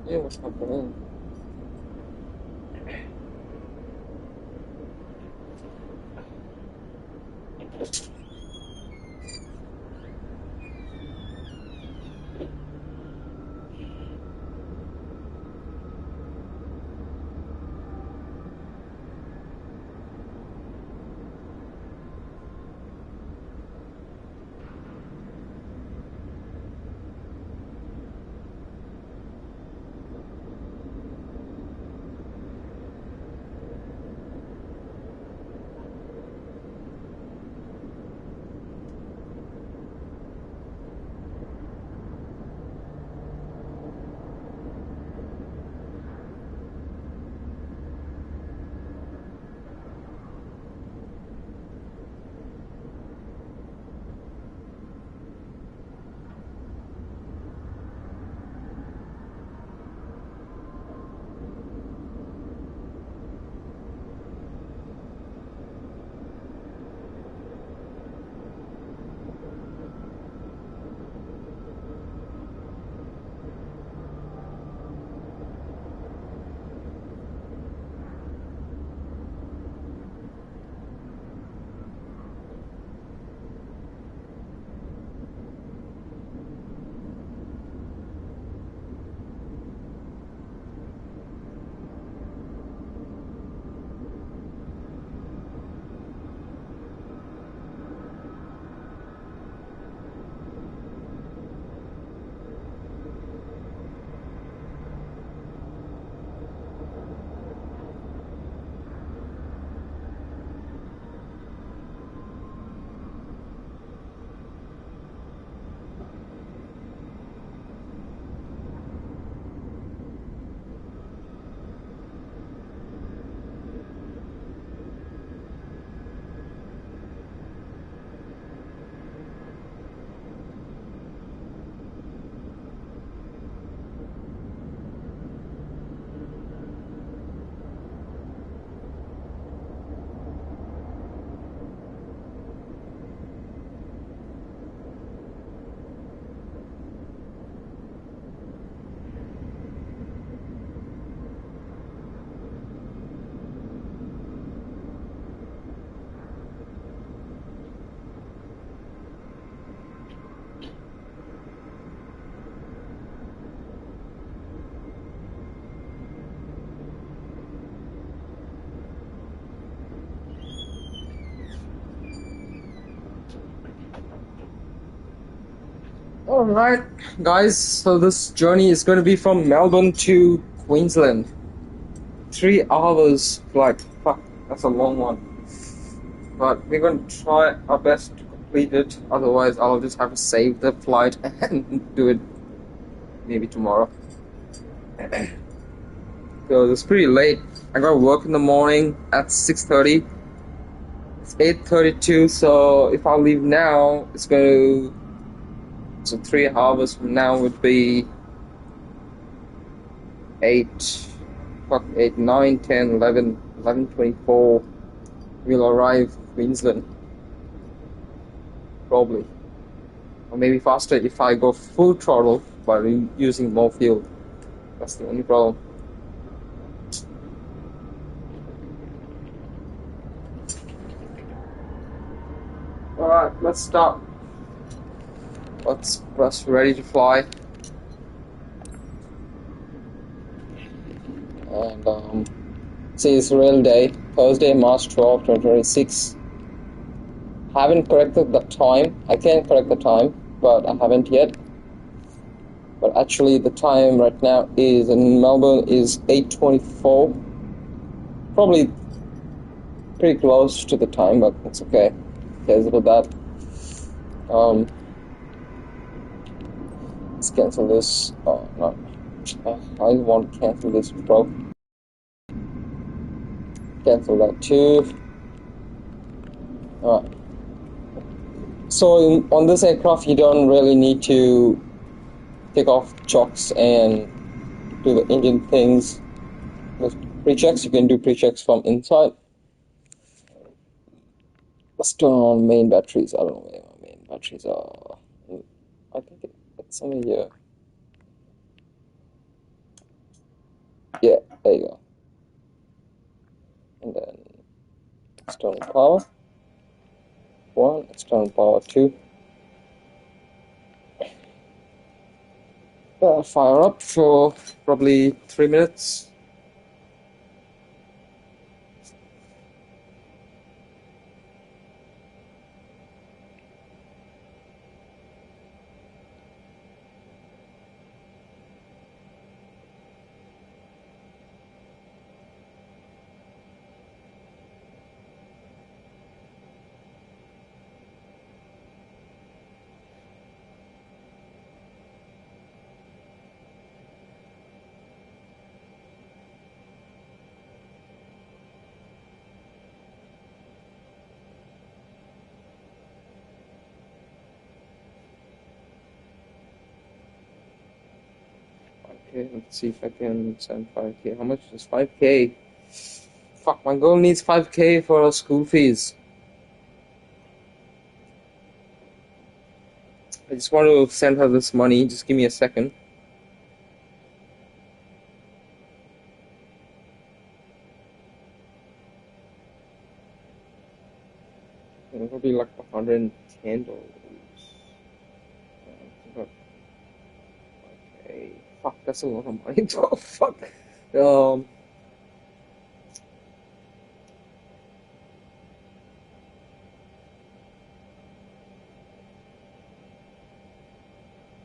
Yeah, what's happening? Alright, guys, so this journey is going to be from Melbourne to Queensland. 3 hours flight. Fuck, that's a long one. But we're going to try our best to complete it. Otherwise, I'll just have to save the flight and do it maybe tomorrow. So it's pretty late. I got work in the morning at 6:30. It's 8:32, so if I leave now, it's going to... So 3 hours from now would be 8, fuck, 8, 9, 10, 11, 11:24. We'll arrive Queensland. Probably. Or maybe faster if I go full throttle by using more fuel. That's the only problem. Alright, let's start. Let's press ready to fly. And see, it's a real day, Thursday, March 12, 2026. Haven't corrected the time. I can correct the time, but I haven't yet. But actually, the time right now is in Melbourne is 8:24. Probably pretty close to the time, but it's okay. Cares about that. Let's cancel this. Oh no, I want to cancel this, bro. Cancel that too. Alright. So on this aircraft, you don't really need to take off chocks and do the engine things. With pre-checks, you can do pre-checks from inside. Let's turn on main batteries. I don't know where my main batteries are. I think it's somewhere here. There you go. And then external power 1, external power 2. Fire up for probably 3 minutes. Okay, let's see if I can send 5K. How much is 5K? Fuck, my girl needs 5K for her school fees. I just want to send her this money. Just give me a second. It'll be like $110. Okay. Fuck, that's a lot of money. Oh, fuck.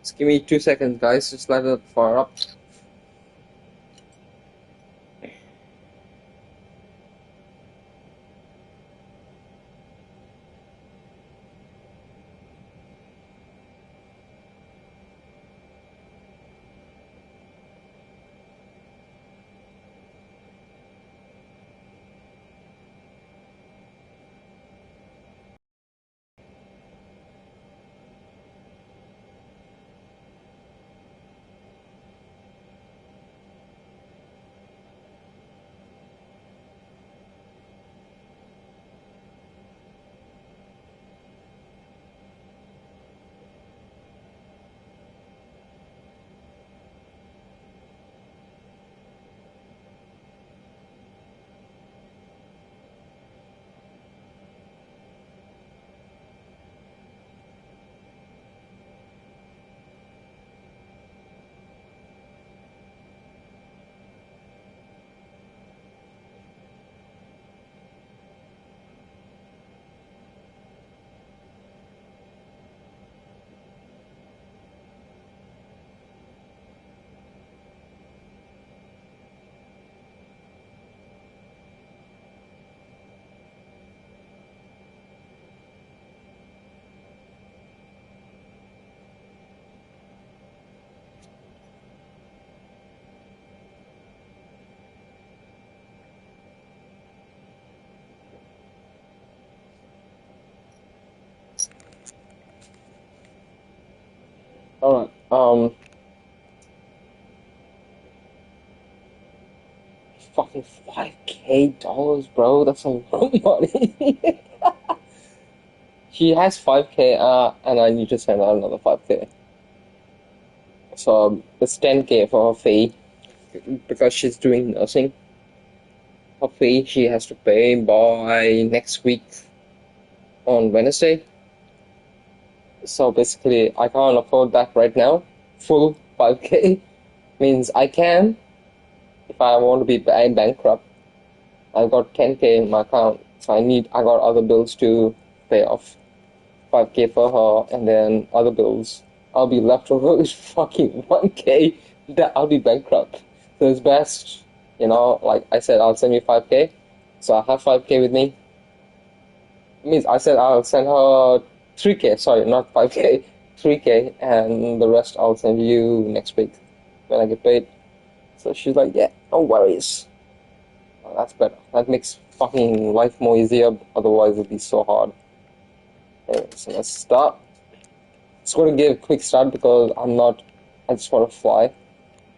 Just give me 2 seconds, guys. Just let it fire up. Alright, fucking $5K, bro. That's a lot of money. She has 5K, and I need to send her another 5K. So it's 10K for her fee because she's doing nursing. Her fee she has to pay by next week on Wednesday. So basically, I can't afford that right now. Full 5K means I can if I want to be bankrupt. I've got 10K in my account, so I got other bills to pay off. 5K for her, and then other bills. I'll be left over with fucking 1K. That I'll be bankrupt. So it's best, like I said, I'll send you 5K. So I have 5K with me. It means I said I'll send her 3K. Sorry, not 5K. 3K, and the rest I'll send you next week when I get paid. So she's like, yeah, no worries. Well, that's better. That makes fucking life more easier. Otherwise, it'd be so hard. Anyway, so let's start. Just going to give a quick start because I just want to fly.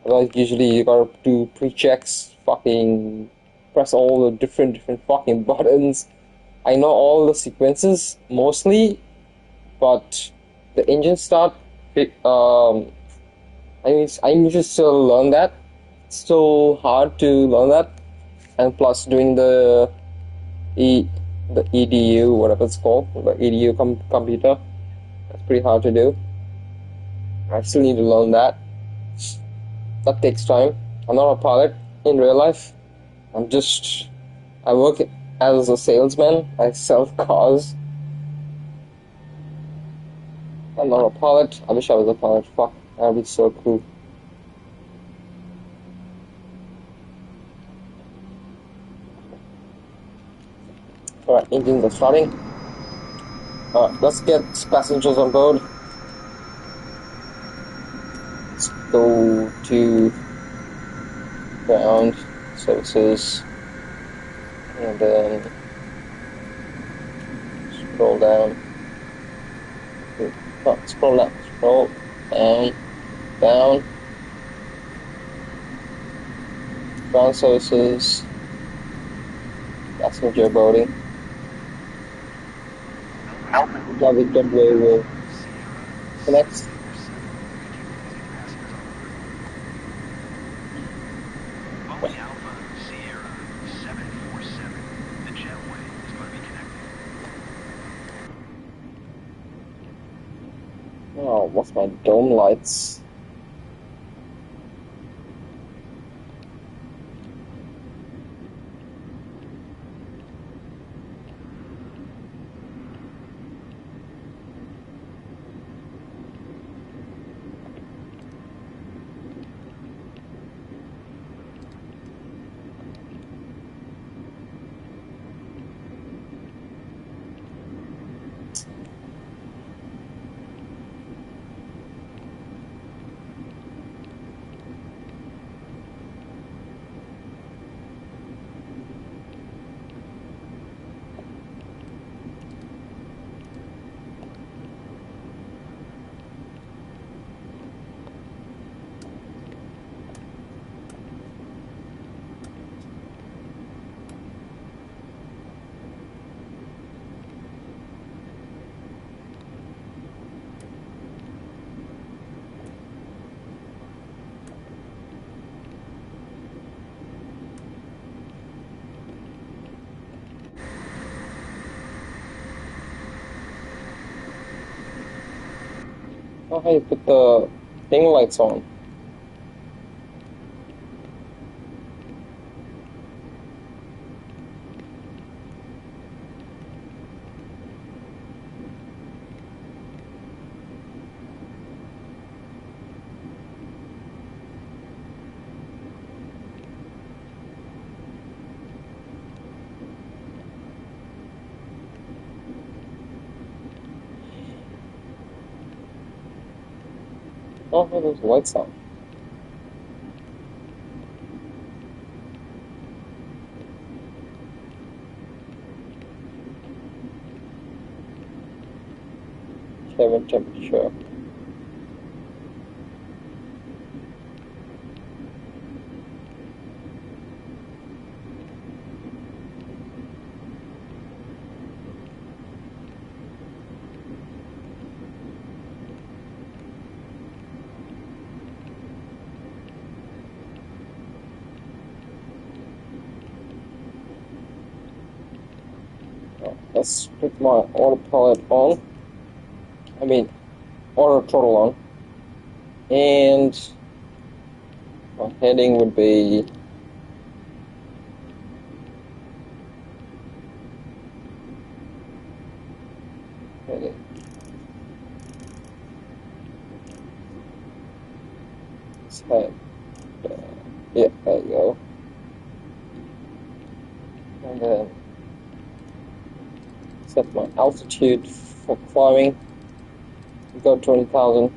Otherwise, usually you gotta do pre-checks, fucking press all the different fucking buttons. I know all the sequences, mostly, but the engine start, I need to still learn that. so hard to learn that, and plus doing the EDU, whatever it's called, the EDU computer, that's pretty hard to do. I still need to learn that. That takes time. I'm not a pilot in real life. I work as a salesman. I sell cars. I'm not a pilot. I wish I was a pilot. Fuck, that'd be so cool. Alright, engines are starting. Alright, let's get passengers on board. Let's go to ground services and then scroll down. Oh, scroll down, down. Ground services, passenger boarding. David Gateway will connect. Boeing Alpha Sierra 747. The jetway is going to be connected. Oh, what's my dome lights? Oh, hey, put the thing lights on. Oh, hey, there's lights on. Cabin temperature. Let's put my autopilot on. I mean, auto throttle on. And my heading would be heading. Let's head. Yeah, there you go. And then set my altitude for climbing. Go 20,000.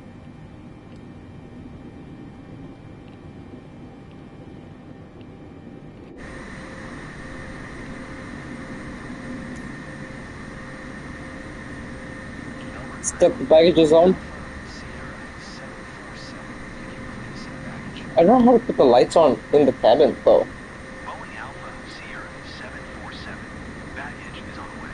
Step the baggages on. I don't know how to put the lights on in the cabin though. Boeing Alpha Sierra 747. Baggage is on the way.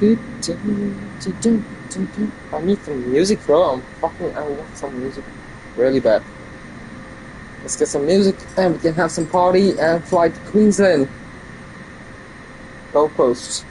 I need some music, bro. I want some music really bad. Let's get some music and we can have some party and fly to Queensland. Gold Coast.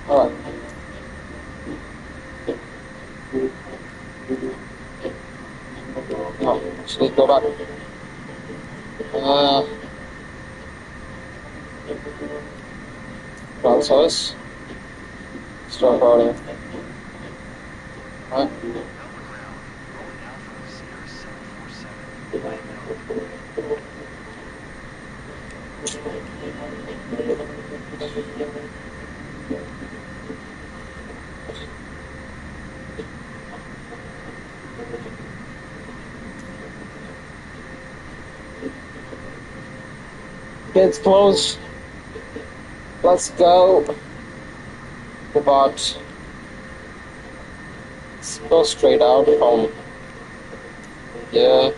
Alright. Oh, actually go back. Ground service. Start recording. Alright. Melbourne ground. Rolling Alpha Sierra 747. Miami, Melbourne. Gates closed. Let's go. But let's go straight out from here.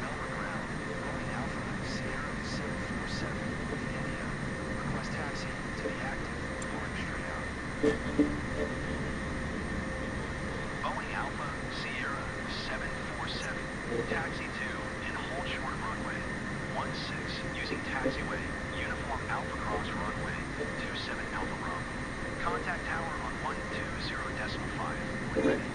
Melbourne ground. Rolling Alpha Sierra 747. India. Request taxi to be active. Going straight out. Boeing Alpha Sierra 747. Taxi to and hold short runway 16 using taxiway. Uniform Alpha Cross runway 27 Alpha Bravo. Contact tower on 120.5 when ready.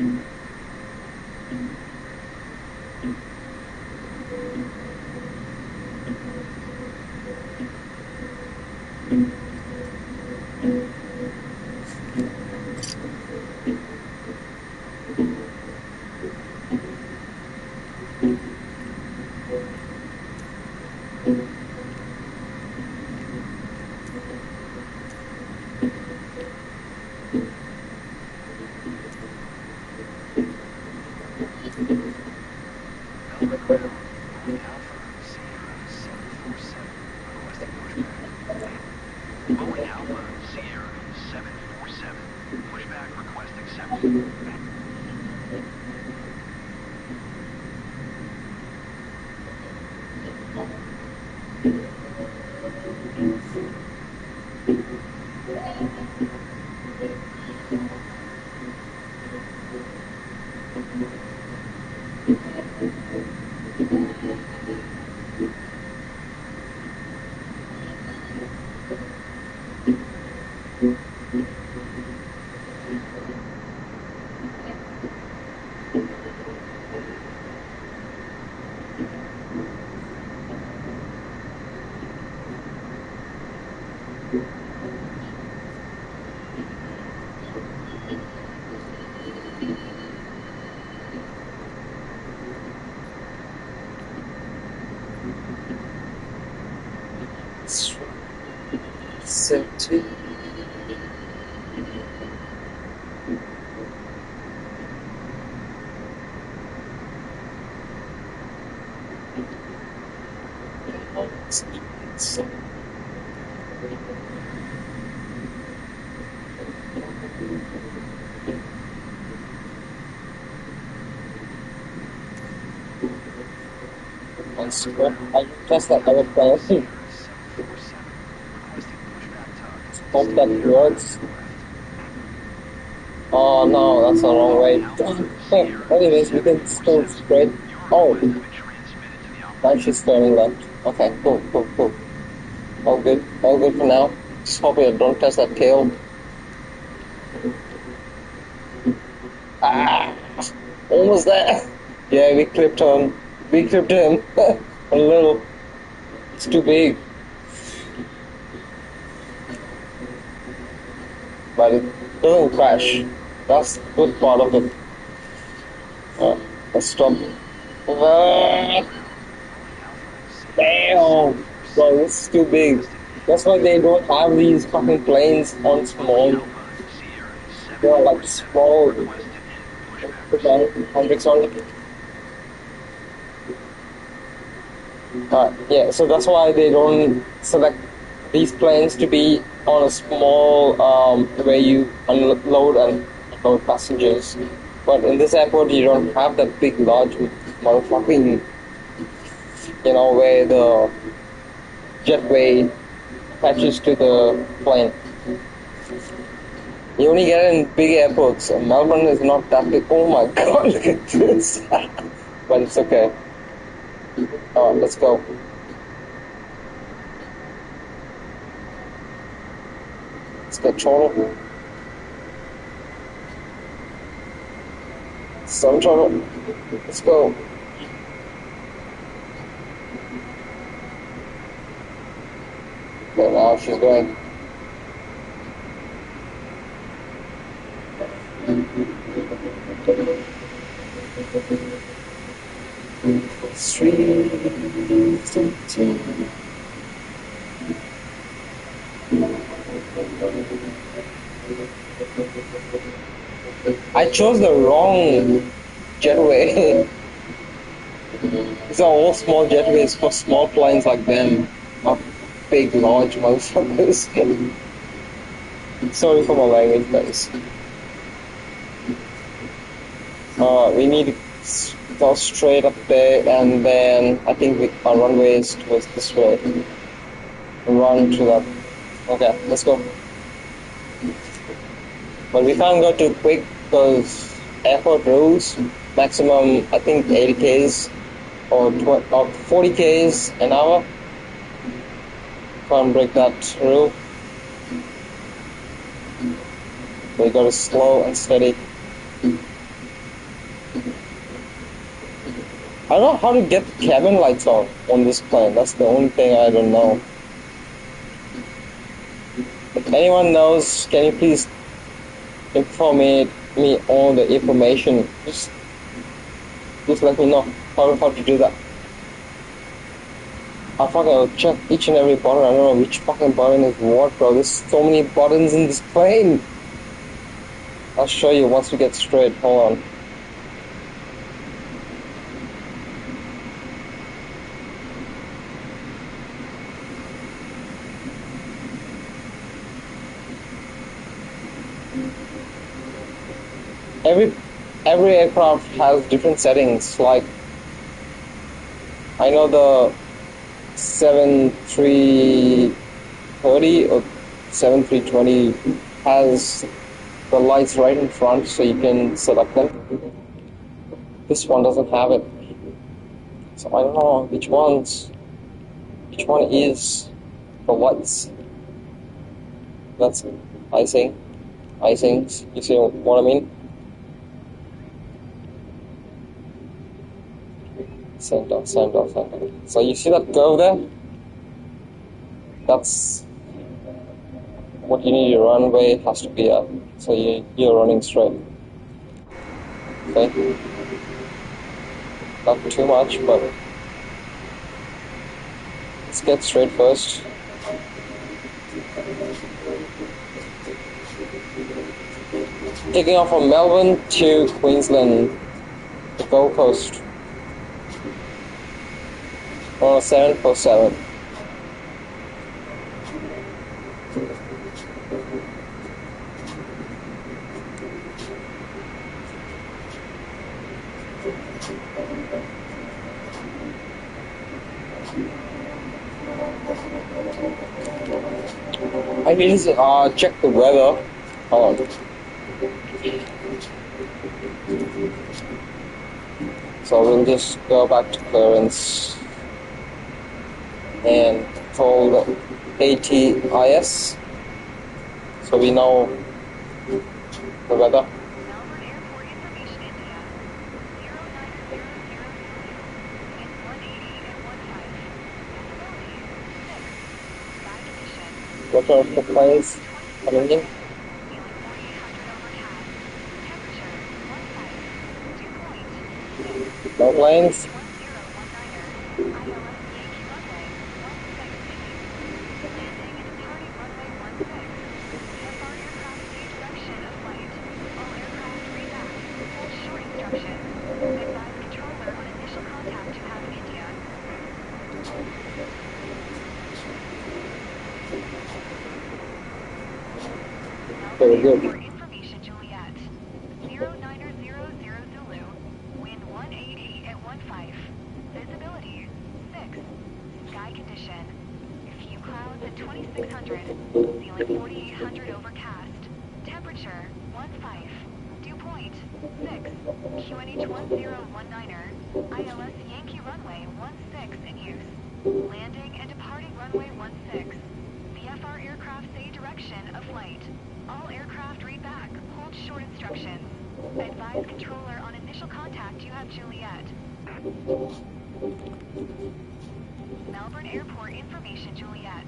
Melbourne ground. Boeing Alpha Sierra 747 requesting pushback. Boeing Alpha Sierra 747 pushback request accepted. Safety. I trust that our policy. Hope that works. Oh no, that's the wrong way. Anyways, we can still spread. Oh, now she's turning left. Okay, cool. All good for now. Just hope you don't touch that tail. Ah, almost there. Yeah, we clipped him. A little. It's too big. But it doesn't crash. That's the good part of it. Let's stop. Damn! Bro, this is too big. That's why they don't have these fucking planes on small. They're like small. Hendrix on it. Yeah, so that's why they don't select these planes to be on a small where you unload and load passengers. But in this airport, you don't have that big, large motherfucking, where the jetway attaches to the plane. You only get it in big airports. Melbourne is not that big. Oh my god, look at this. But it's okay. Let's go. Let's get throttle. Some throttle. Let's go. Okay, now she's going. I chose the wrong jetway. These are all small jetways for small planes like them, not big, large motherfuckers. Sorry for my language, guys. We need to go straight up there, and then I think our runway is towards this way. Run to that. Okay, let's go. But we can't go too quick because airport rules maximum, I think 80 k's or 40 k's an hour. Can't break that rule. We got to slow and steady. I don't know how to get the cabin lights on this plane. That's the only thing I don't know. If anyone knows, can you please inform me all the information? Just let me know how to do that. I fucking check each and every button. I don't know which fucking button is what, bro. There's so many buttons in this plane. I'll show you once we get straight. Hold on. Every aircraft has different settings. Like I know the 7330 or 7320 has the lights right in front, so you can select them. This one doesn't have it, so I don't know which one is the lights. That's icing. You see what I mean? Center. So you see that curve there? That's what you need. Your runway has to be at. So you're running straight. Okay? Not too much, but let's get straight first. Taking off from Melbourne to Queensland, the Gold Coast. On a 747. I need to check the weather. Hold on. So we'll just go back to clearance and hold ATIS so we know the weather. Melbourne Airport information, India. 09000 wind 180 at 15. Visibility 6. Sky condition. What are the planes coming in? Feeling 4800 overcast. Temperature 15. Dew point 6. No planes? 1019er. Very good. Airport information, Juliet. 0900 Zulu. Wind 180 at 15. Visibility 6. Sky condition. Few clouds at 2600. Ceiling 4800 overcast. Temperature 15. Dew point 6. QNH 1019er. ILS Yankee runway 16 in use. Landing and departing runway 16. VFR aircraft say direction of flight. All aircraft read back. Hold short instructions. Advise controller on initial contact you have Juliet. Melbourne Airport information, Juliet.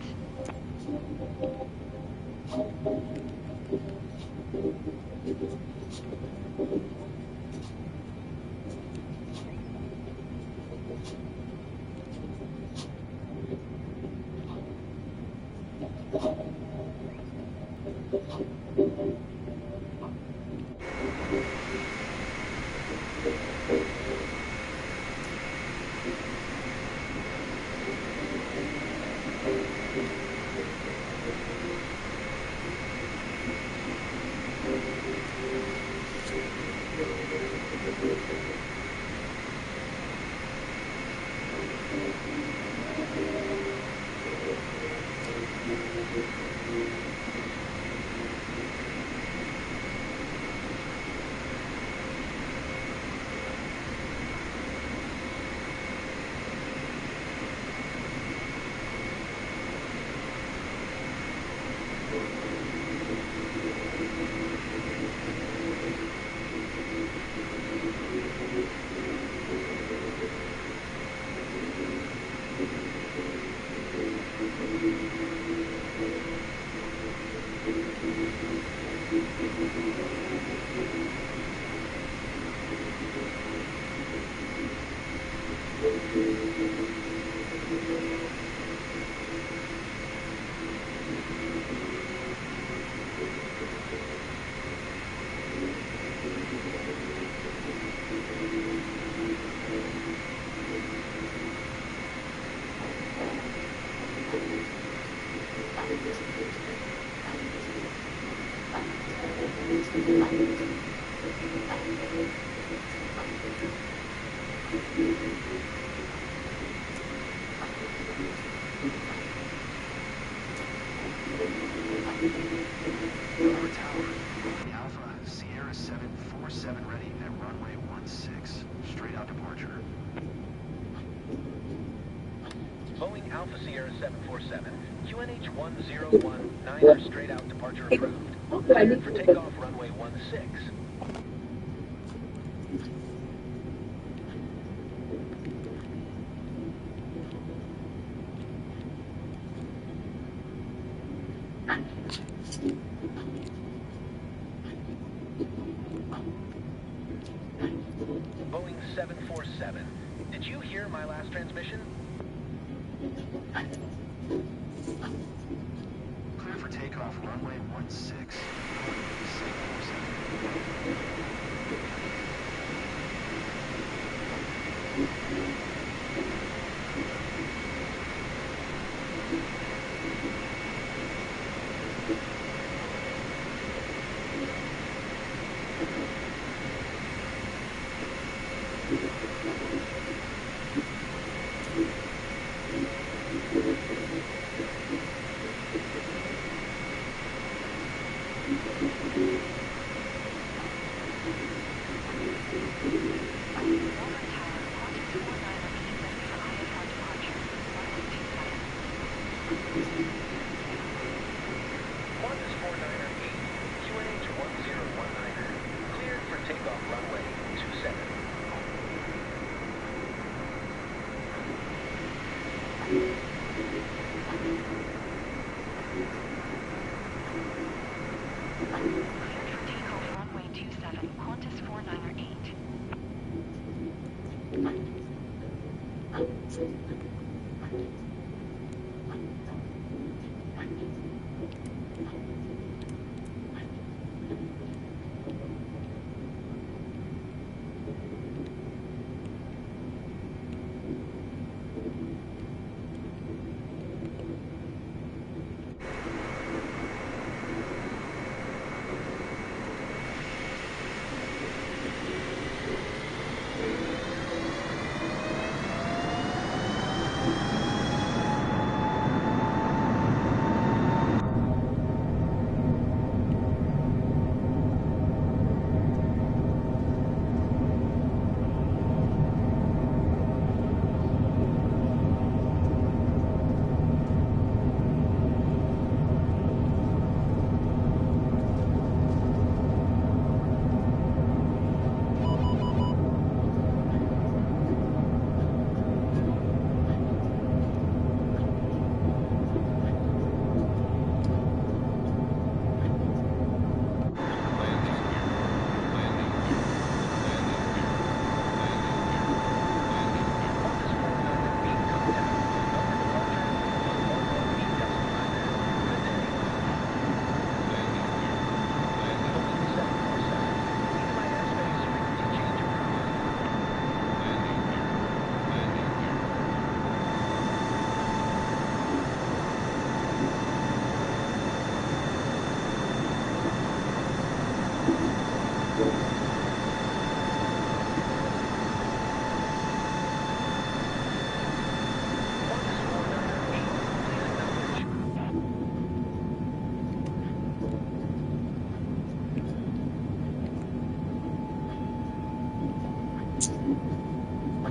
Melbourne Tower, Boeing Alpha, Sierra 747 ready at runway 16, straight out departure. Boeing Alpha Sierra 747, QNH 1019 straight out departure approved. Cleared for takeoff runway 16. Boeing 747, did you hear my last transmission? Clear for takeoff runway 16.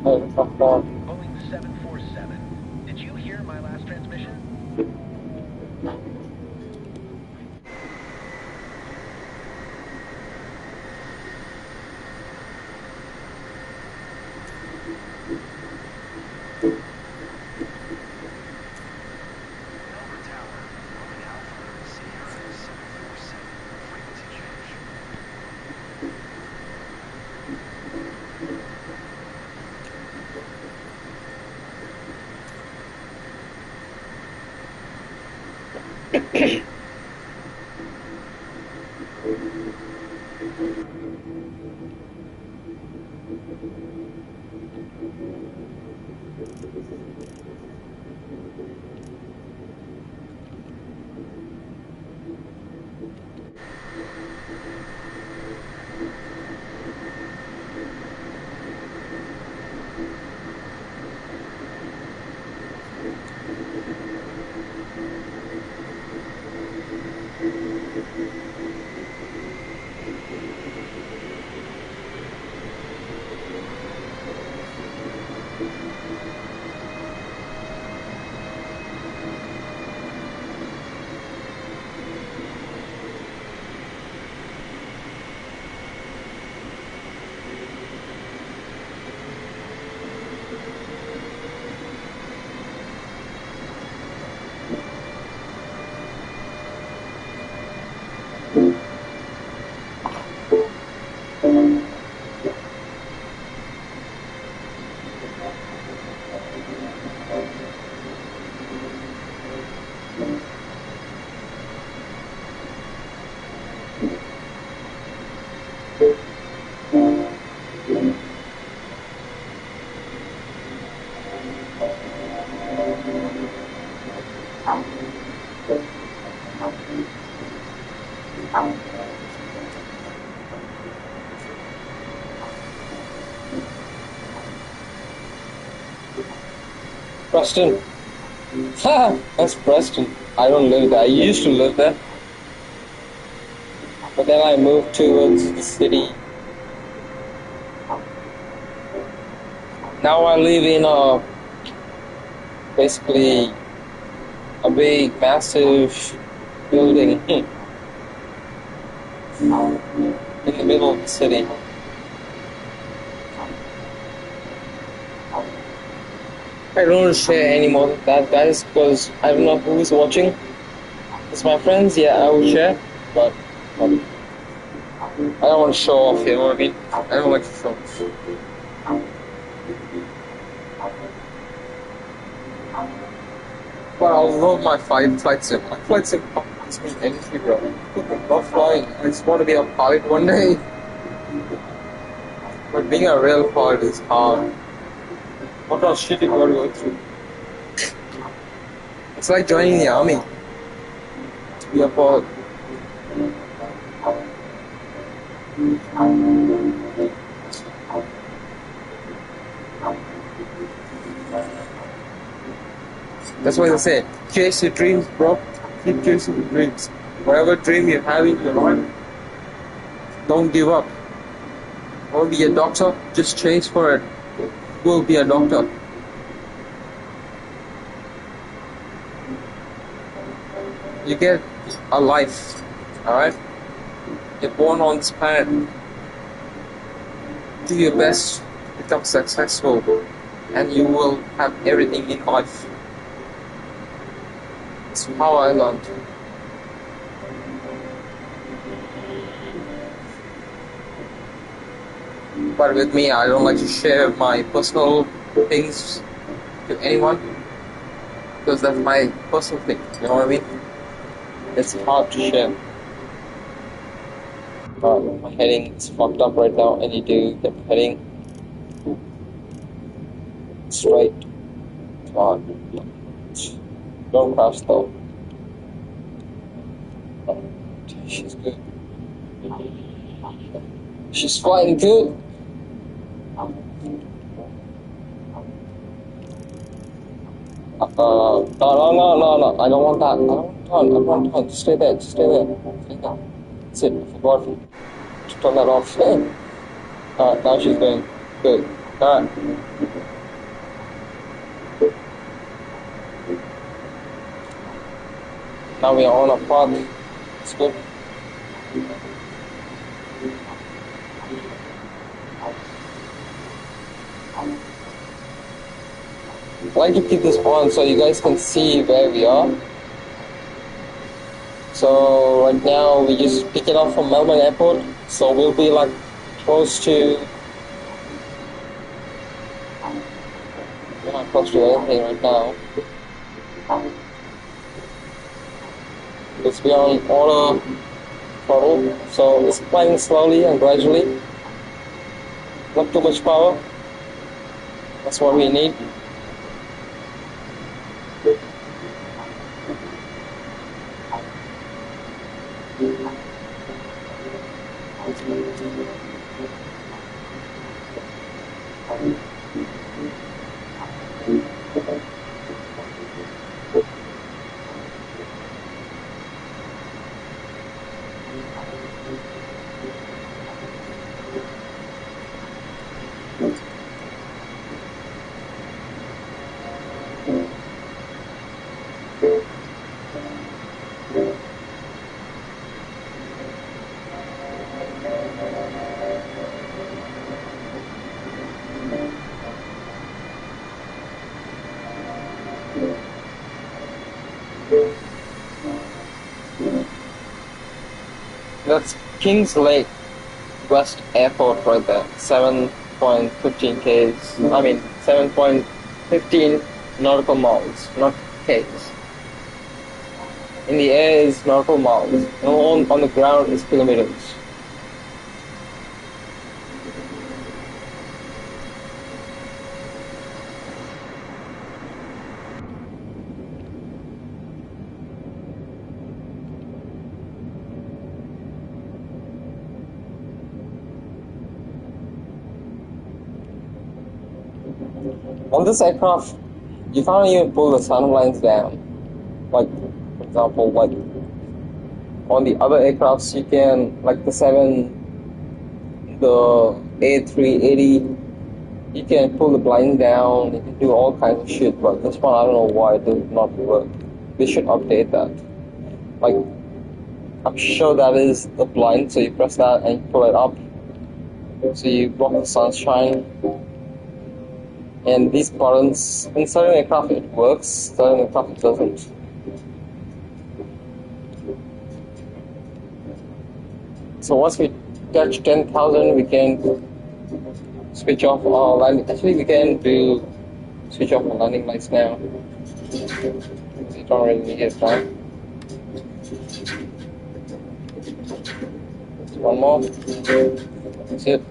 Boeing 747, did you hear my last transmission? Melbourne Tower, Boeing Alpha, Sierra 747, Preston. Ha! That's Preston. I don't live there. I used to live there. But then I moved towards the city. Now I live in basically a big, massive building in the middle of the city. I don't want to share any more of that. That is because I don't know who is watching. It's my friends, yeah, I will share, but I don't want to show off, you know what I mean? I don't like to show off. But I love my flight sim. My flight sim gives me energy, bro. I love flying. I just want to be a pilot one day. But being a real pilot is hard. What all shit you gotta go through. It's like joining the army to be a pilot. That's why they say, chase your dreams, bro. Keep chasing your dreams. Whatever dream you have in your life, don't give up. Want to be a doctor? Just chase for it. You will be a doctor. You get a life, alright? You're born on this planet. Do your best, become successful, and you will have everything in life. That's how I learned. But with me, I don't like to share my personal things to anyone because that's my personal thing. You know what I mean? It's hard to share. My heading is fucked up right now. I need to get the heading straight. Come on. Don't crash though. She's good. She's flying good. No. I don't want that. I don't want turn. Stay there. Stay there. That's it. I forgot to turn that off. Alright, now she's going good. Alright. Now we are on a path. It's good. I like to keep this on so you guys can see where we are. So right now we just pick it up from Melbourne Airport. So we'll be like close to. We're not close to anything right now. It's beyond auto throttle, so it's flying slowly and gradually. Not too much power. That's what we need. That's Kings Lake West Airport right there. 7.15 Ks. I mean 7.15 nautical miles, not Ks. In the air is nautical miles. On the ground is kilometers. On this aircraft, you can't even pull the sunlines down. Like, for example, like on the other aircrafts, you can, like the A380, you can pull the blinds down, you can do all kinds of shit, but this one, I don't know why it does not work. They should update that. Like, I'm sure that is the blind, so you press that and you pull it up, so you block the sunshine. And these buttons, in certain aircraft it works, certain aircraft it doesn't. So once we touch 10,000, we can switch off our landing. Actually, we can switch off our landing lights now. We don't really need it now. One more. That's it.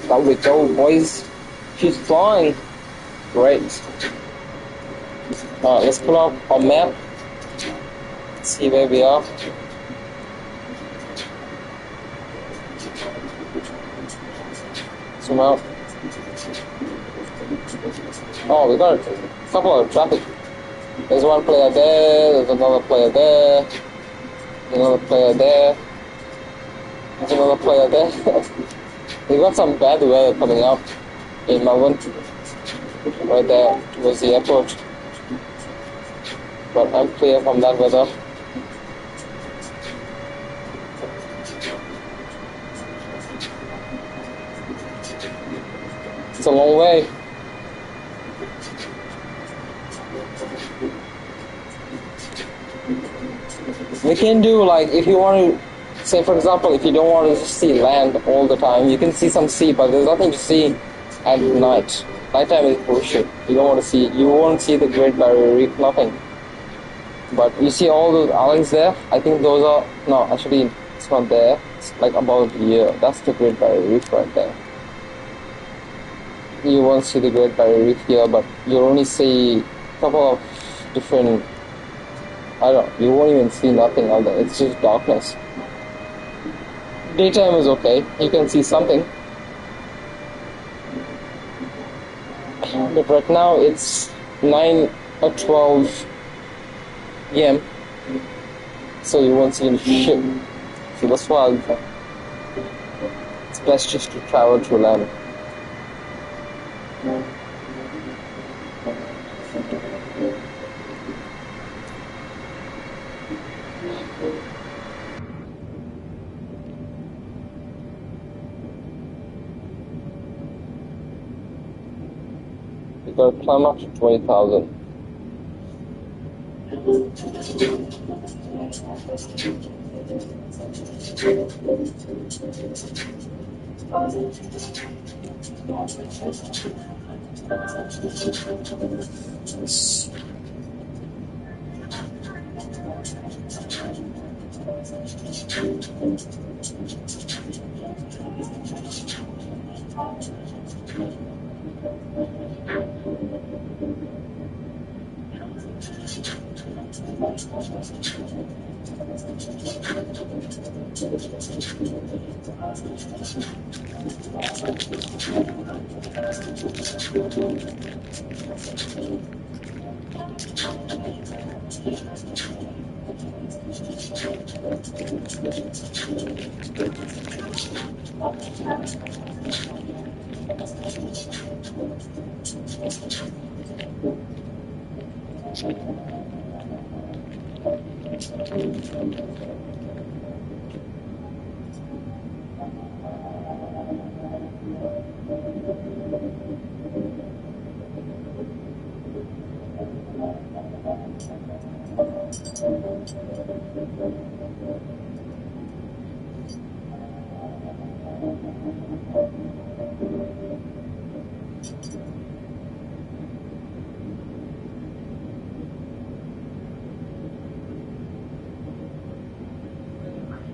There we go, boys. She's flying. Great. Let's pull up our map. See where we are. Zoom out. Oh, we got a couple of traffic. There's one player there, there's another player there, there's another player there, there's another player there. We got some bad weather coming up in Melbourne, right there towards the airport. But I'm clear from that weather. It's a long way. We can do, like, if you want to, say for example, if you don't want to just see land all the time, you can see some sea, but there's nothing to see at night. Nighttime is bullshit. You won't see the Great Barrier Reef, nothing. But you see all those islands there? I think those are, no, actually it's not there. It's like about here. That's the Great Barrier Reef right there. You won't see the Great Barrier Reef here, but you'll only see a couple of different, you won't even see nothing out there. It's just darkness. Daytime is okay. You can see something. But right now it's 9 or 12 p.m. So you won't see any shit. So that's why it's best just to travel through land. You gotta climb up to 20,000. Yes.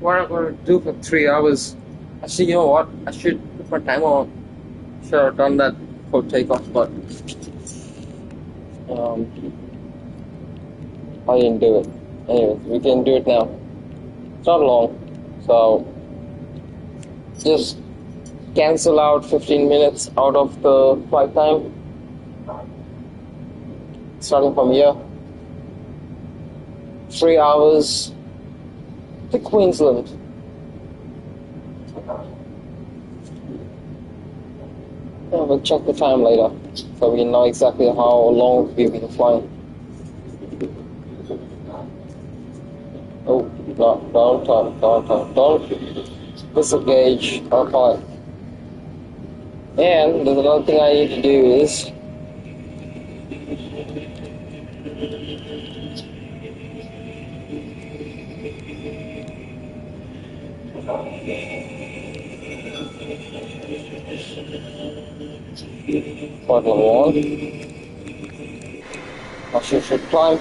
What I'm gonna do for 3 hours? Actually, you know what? I should put my timer on. Should have done that for takeoff, but um, I didn't do it. Anyways, we can do it now. It's not long, so just cancel out 15 minutes out of the flight time. Starting from here, 3 hours to Queensland. Yeah, we'll check the time later, so we know exactly how long we've been flying. Oh, no, don't disengage our pilot. And there's another thing I need to do is flight level 1. I should climb.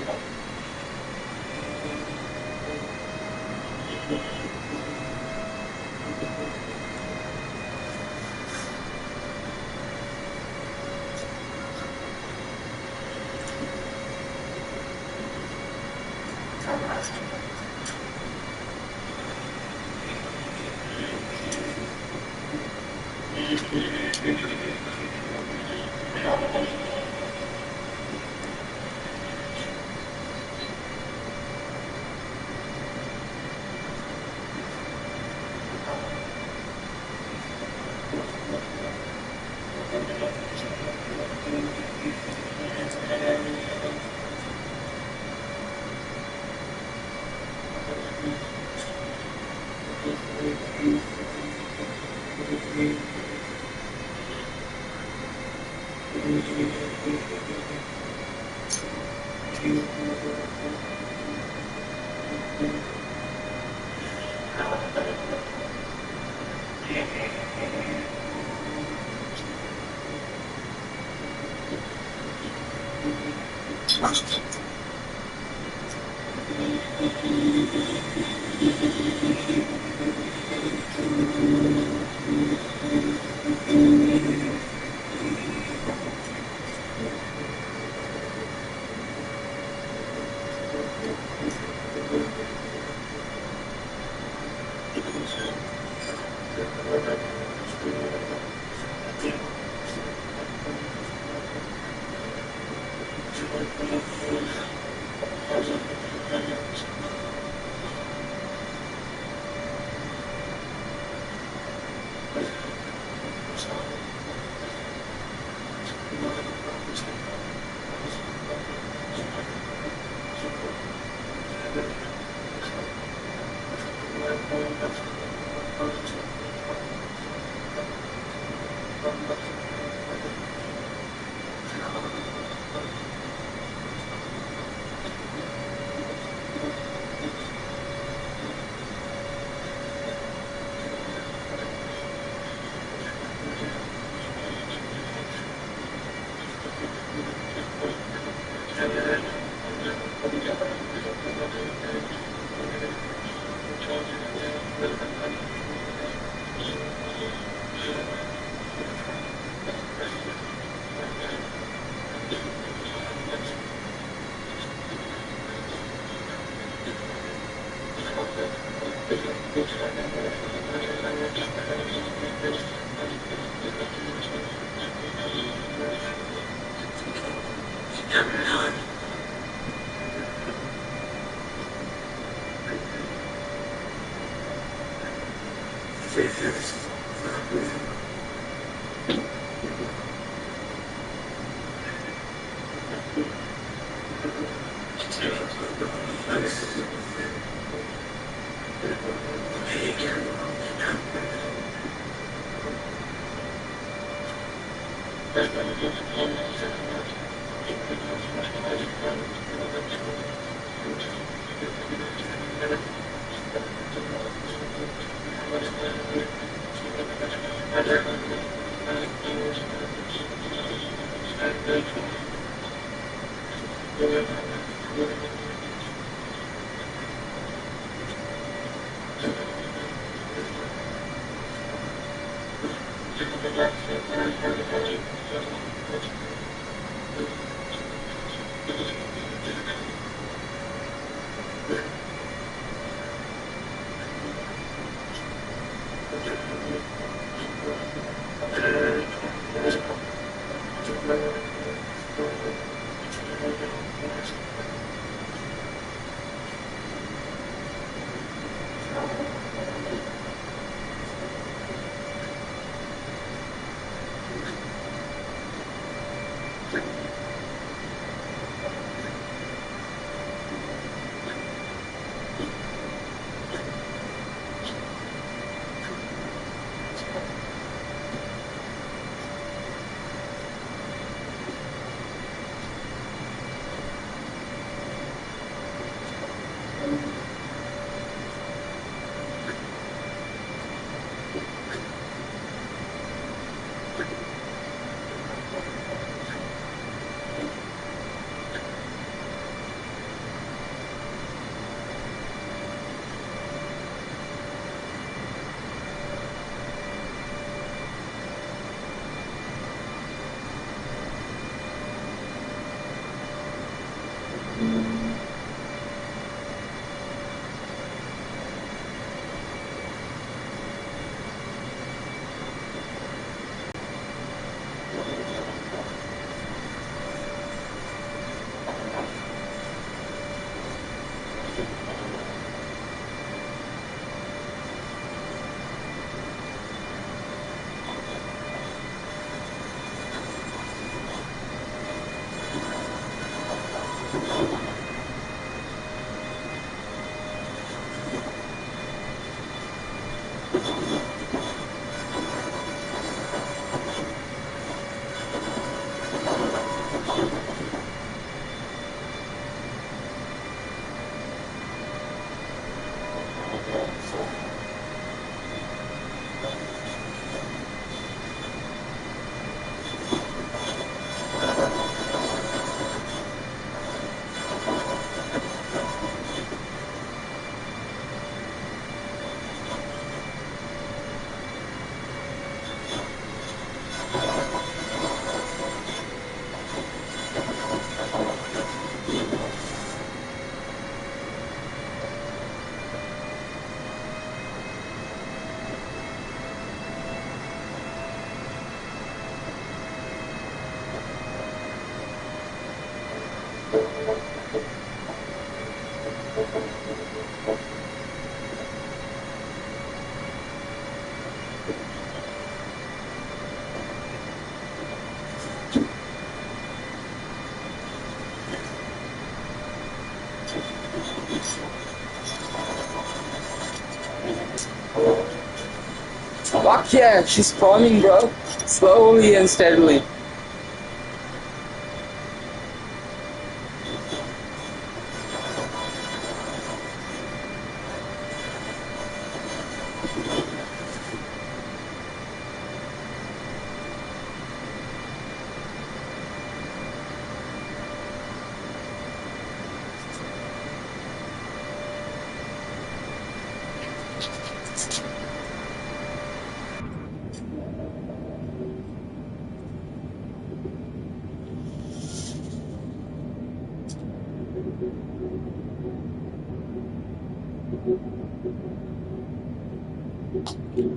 Fuck yeah, she's climbing, bro. Slowly and steadily.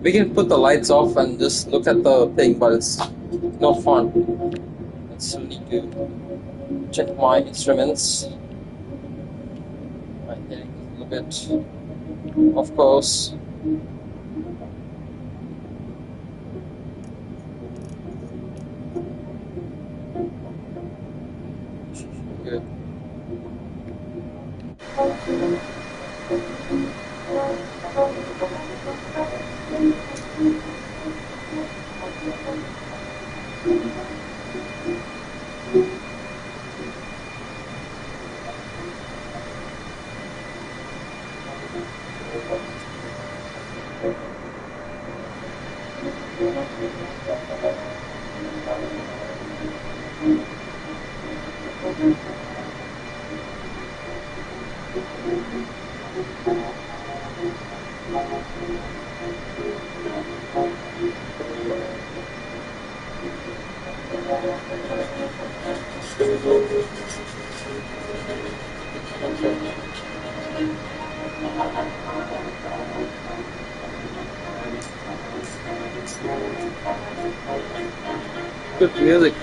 We can put the lights off and just look at the thing, but it's not fun. I still need to check my instruments. My heading is a little bit off course. Good. Good music.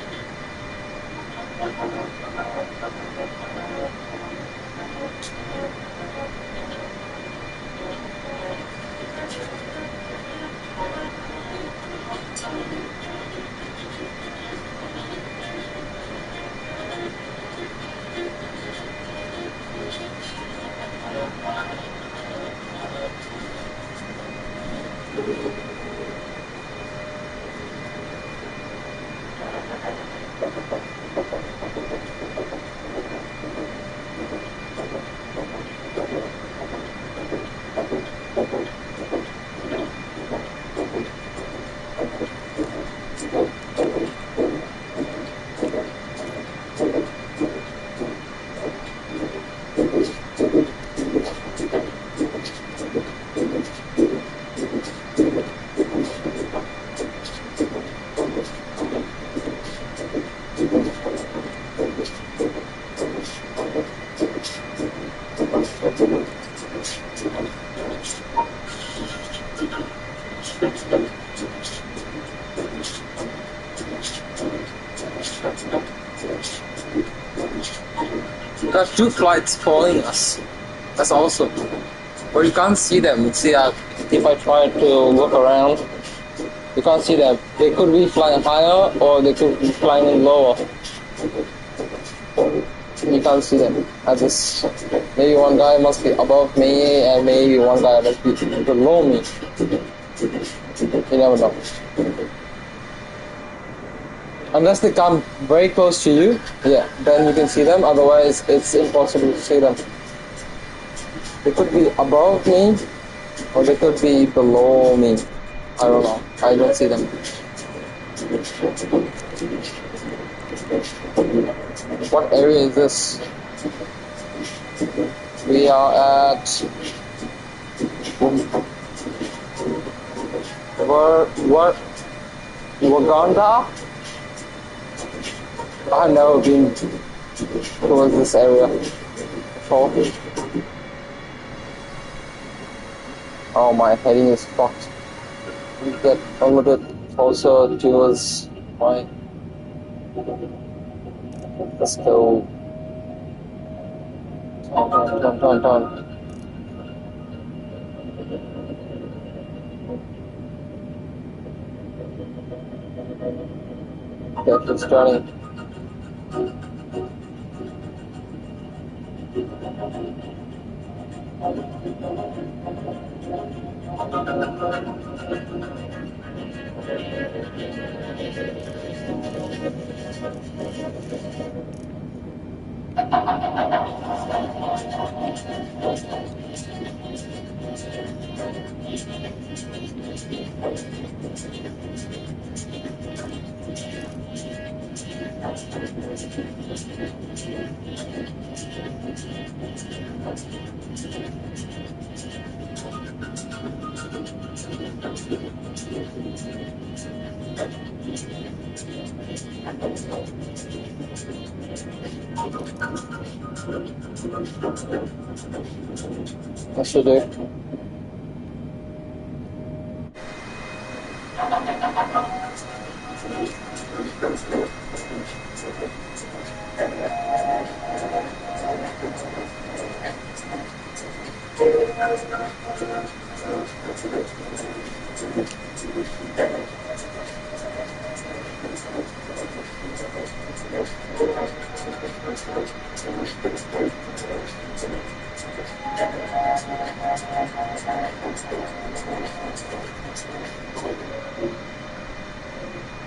There are two flights following us. That's awesome. But you can't see them. See that if I try to look around, you can't see them. They could be flying higher or they could be flying lower. You can't see them. Maybe one guy must be above me and maybe one guy must be below me. You never know. Unless they come very close to you, yeah, then you can see them. Otherwise, it's impossible to see them. They could be above me, or they could be below me. I don't know. I don't see them. What area is this? We are at Waganda? I've never been towards this area before. Oh, my heading is fucked. We get a little bit closer towards my... Let's go. Turn. Okay, it's turning. I should do.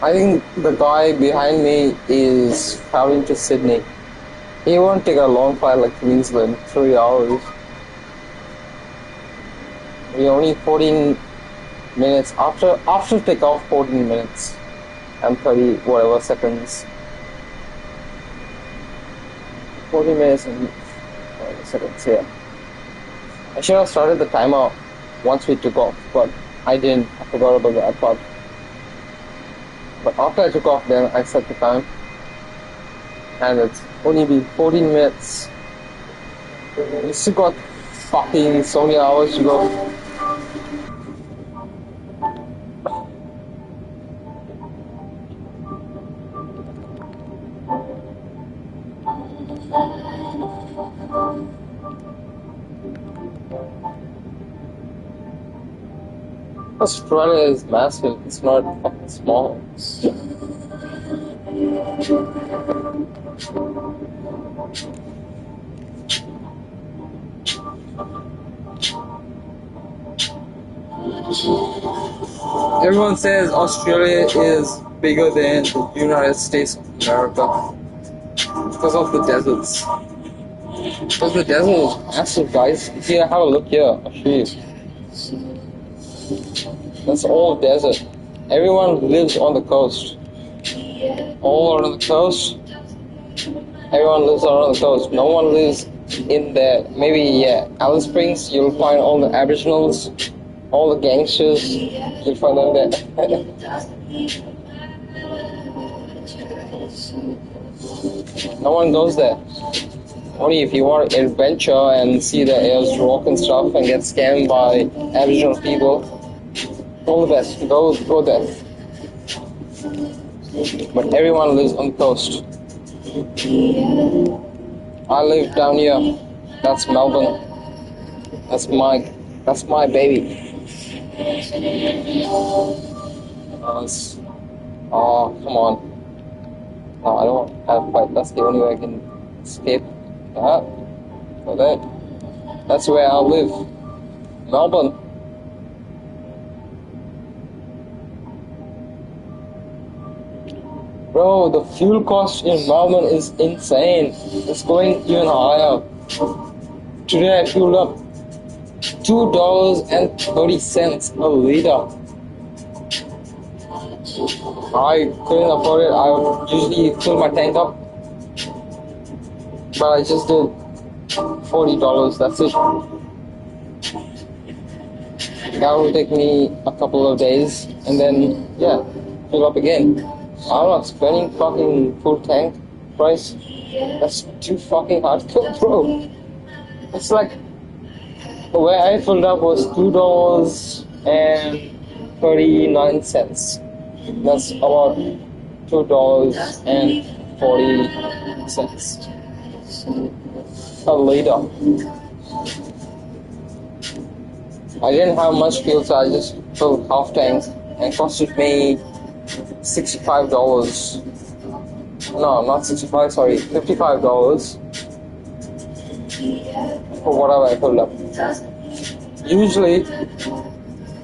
I think the guy behind me is traveling to Sydney. He won't take a long flight like Queensland, 3 hours. We only 14 minutes after takeoff, 14 minutes and 30 whatever seconds. 40 minutes and whatever seconds, yeah. I should have started the timer once we took off, but I didn't. I forgot about that part. But after I took off, then I set the time, and it's only been 14 minutes. We still got fucking so many hours to go. Australia is massive. It's not fucking small. Everyone says Australia is bigger than the United States of America because of the deserts. Because the desert is massive, guys. Here, have a look here. I'll show you. That's all desert. Everyone lives on the coast. All around the coast. Everyone lives around the coast. No one lives in there. Maybe, yeah, Alice Springs, you'll find all the Aboriginals, all the gangsters, you'll find them there. No one goes there. Only if you want adventure and see the airs rock and stuff and get scammed by Aboriginal people. All the best. Go there. But everyone lives on the coast. I live down here. That's Melbourne. That's my baby. Oh, come on. No, I don't want to have a fight. That's the only way I can escape that. So that's where I live. Melbourne. Bro, the fuel cost in Melbourne is insane. It's going even higher. Today I fueled up $2.30 a liter. I couldn't afford it. I would usually fill my tank up, but I just did $40. That's it. That will take me a couple of days, and then yeah, fill up again. I'm not spending fucking full tank price. That's too fucking hard to cook, bro. It's like the way I filled up was $2.39. That's about $2.40 a liter. I didn't have much fuel, so I just filled half tank, and it costed me $65. No, not 65, sorry, $55 for whatever I filled up. Usually,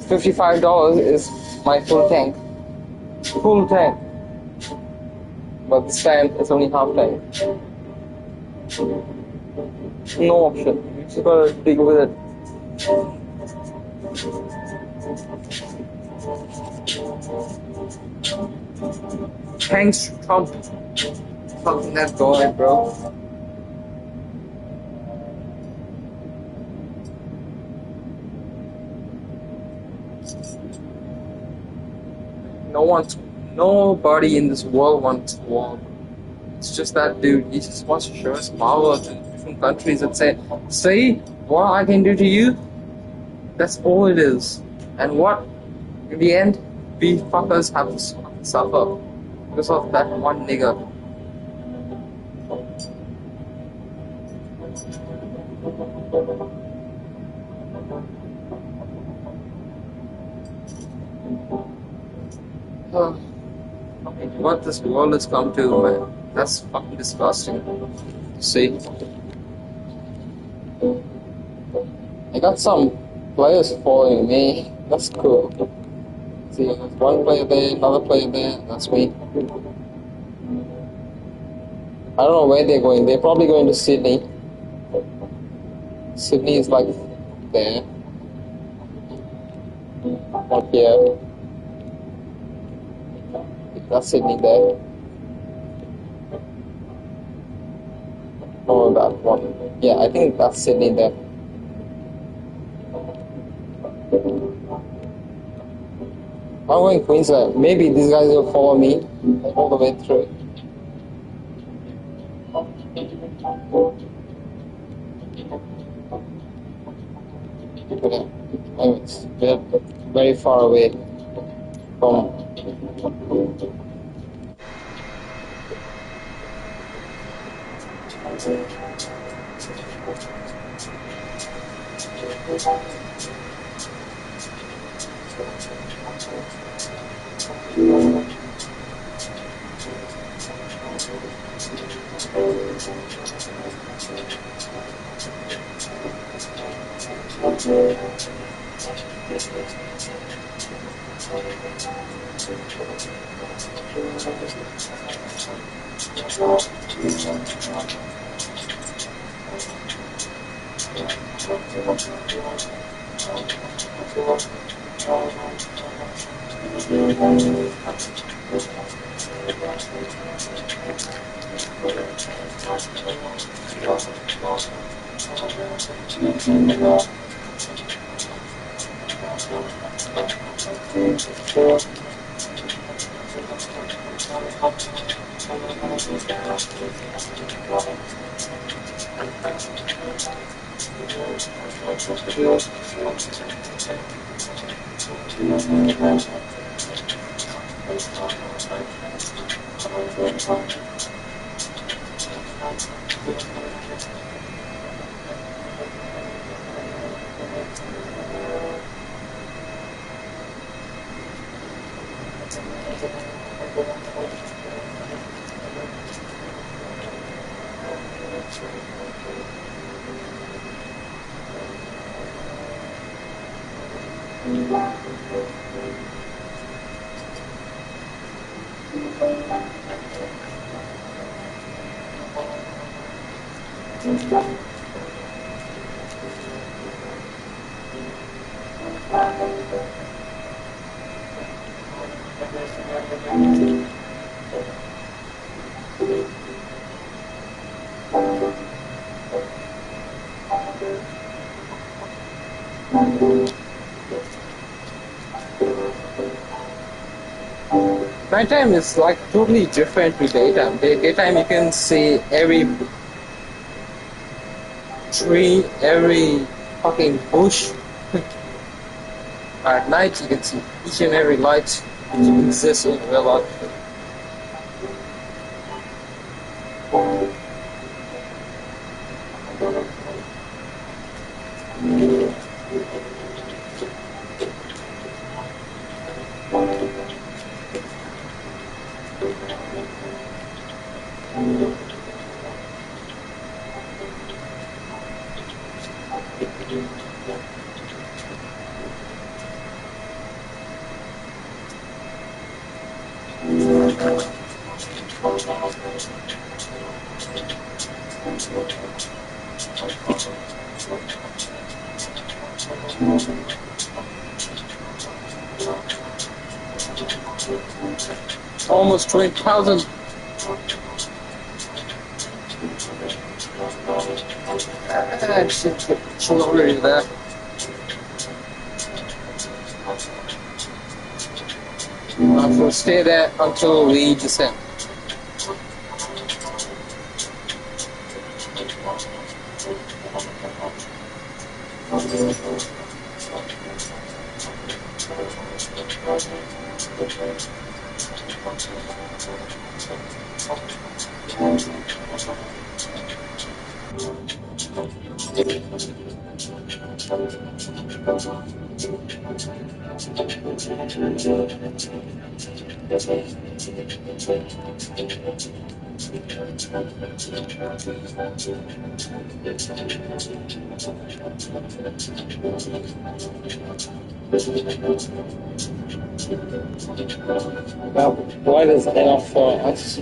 $55 is my full tank. Full tank. But this time, it's only half tank. No option. You just gotta deal with it. Thanks, Trump. Fucking that guy, bro. Nobody in this world wants war. It's just that dude. He just wants to show his power to different countries and say, see what I can do to you? That's all it is. And what, in the end, we fuckers have to suffer because of that one nigger. What this world has come to, man, that's fucking disgusting. See, I got some players following me. That's cool. See, there's one player there, another player there. That's me. I don't know where they're going. They're probably going to Sydney. Sydney is like there. Not here. That's Sydney there. Oh, that one. Yeah, I think that's Sydney there. I'm going Queensland. Maybe these guys will follow me all the way through. We're very far away from. Nighttime is like totally different to daytime. Daytime you can see every tree, every fucking bush. At night you can see each and every light which exists in real life. Almost 20,000. She's already there. We'll stay there until we descend. Well, white is enough for us.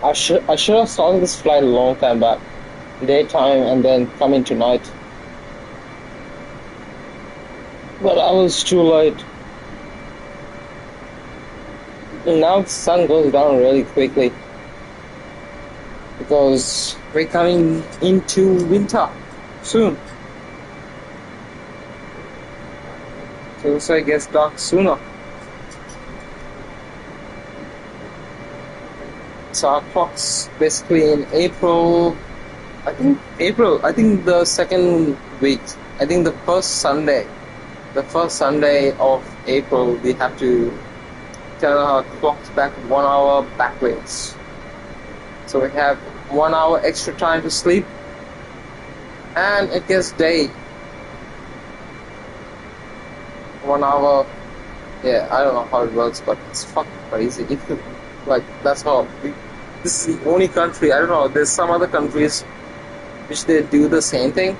I should have started this flight a long time back, daytime, and then come in tonight. But I was too late. And now the sun goes down really quickly because we're coming into winter soon. So it gets dark sooner. So our clock's basically in April. I think the second week. I think the first Sunday of April, we have to turn our clocks back 1 hour backwards. So we have 1 hour extra time to sleep, and it gets day. 1 hour. Yeah, I don't know how it works, but it's fucking crazy. Like, that's how. This is the only country, I don't know, there's some other countries which they do the same thing.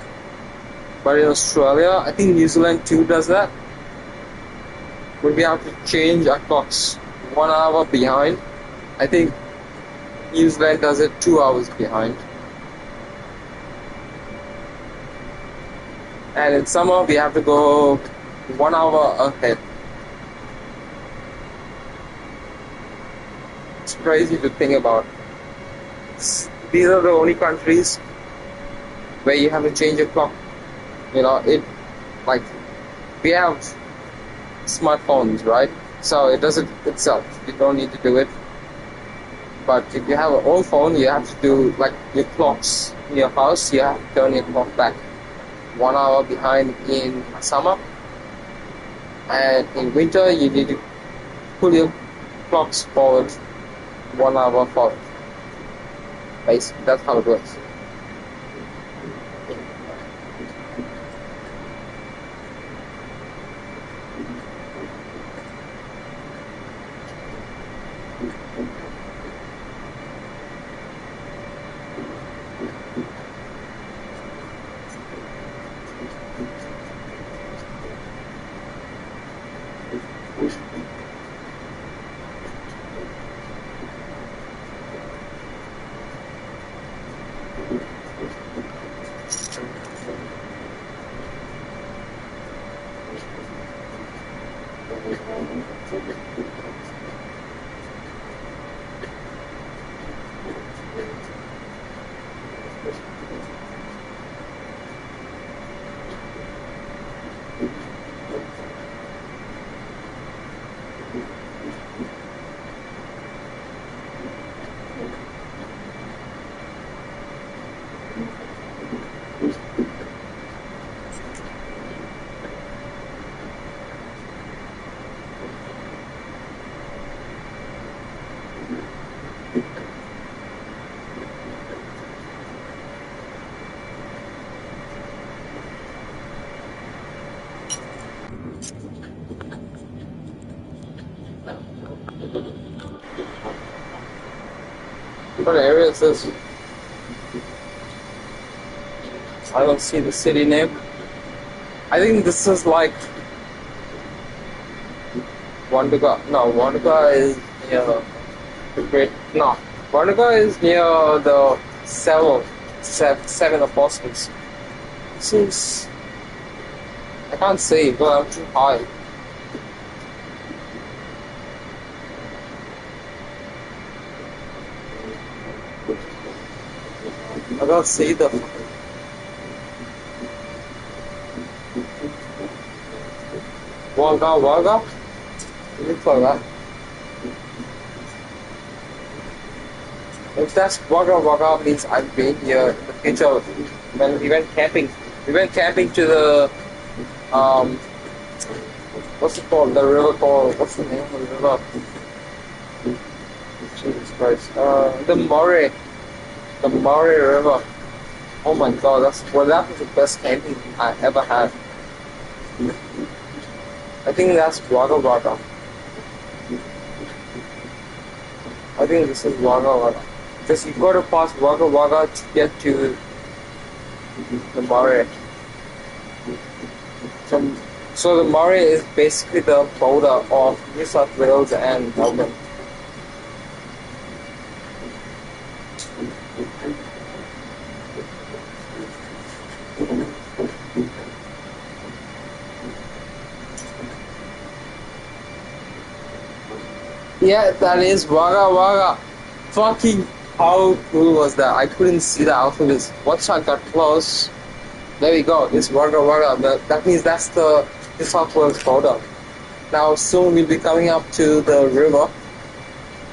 But in Australia, I think New Zealand too does that. But we have to change our clocks 1 hour behind. I think New Zealand does it 2 hours behind. And in summer, we have to go 1 hour ahead. It's crazy to think about. These are the only countries where you have to change your clock. You know, like, we have smartphones, right? So it does it itself. You don't need to do it. But if you have an old phone, you have to do, like, your clocks in your house, you have to turn your clock back 1 hour behind in summer. And in winter, you need to pull your clocks forward 1 hour forward. Basically, that's how it works. What area is this? I don't see the city name. I think this is like Wandaga. No, Wandaga is near the Great. No, Wandaga is near the seven apostles. This is. I can't see, but I'm too high. I don't see the. Wagga Wagga? Look like that. If that's Wagga Wagga means I've been here in the future when we went camping. We went camping to the what's it called? The river called what's the name of the river? Jesus Christ. The Murray. The Murray River. Oh my god, that was the best camping I ever had. I think that's Wagga Wagga. I think this is Wagga Wagga. Because you've got to pass Wagga Wagga to get to the Murray. So the Murray is basically the border of New South Wales and Melbourne. Yeah, that is Wagga Wagga. Fucking how cool was that? I couldn't see the alphabets. Once I got close, there we go. It's Wagga Wagga. That means that's the New South Wales border. Now soon we'll be coming up to the river.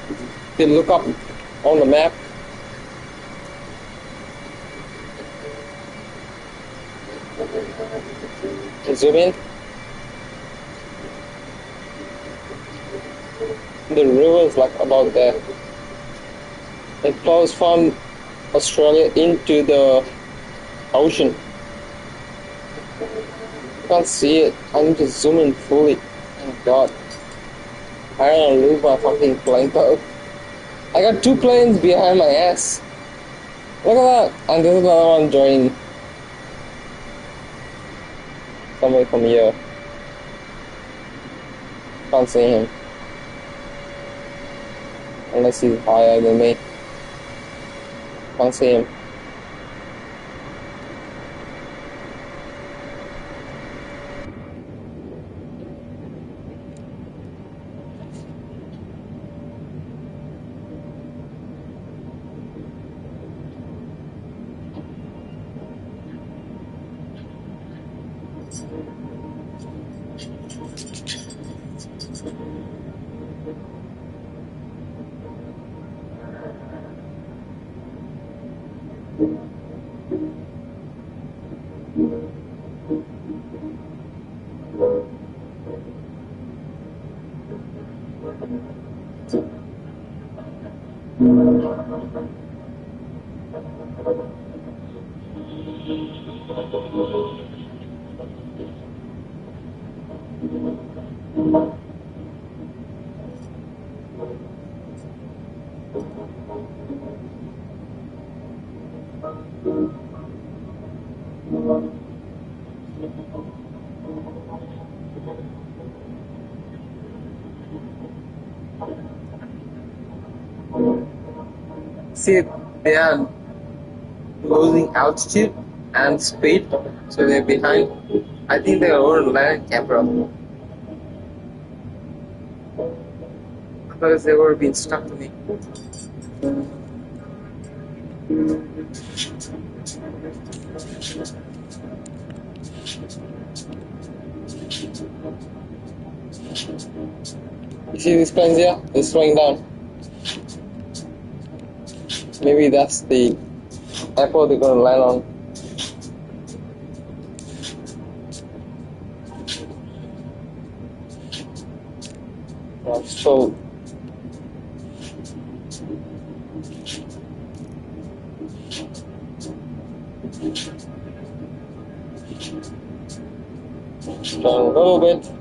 You can look up on the map. Zoom in. The river is like about there. It flows from Australia into the ocean. I can't see it. I need to zoom in fully. Oh my god. I don't lose my fucking plane though. I got two planes behind my ass. Look at that. And there's another one joining. Somewhere from here. Can't see him. Unless he's higher than me. Can't see him. See, they are losing altitude and speed, so they're behind. I think they're over land camera. Otherwise, they would have been stuck to me. You see these planes here? They're slowing down. Maybe that's the airport they're gonna land on. So down a little bit.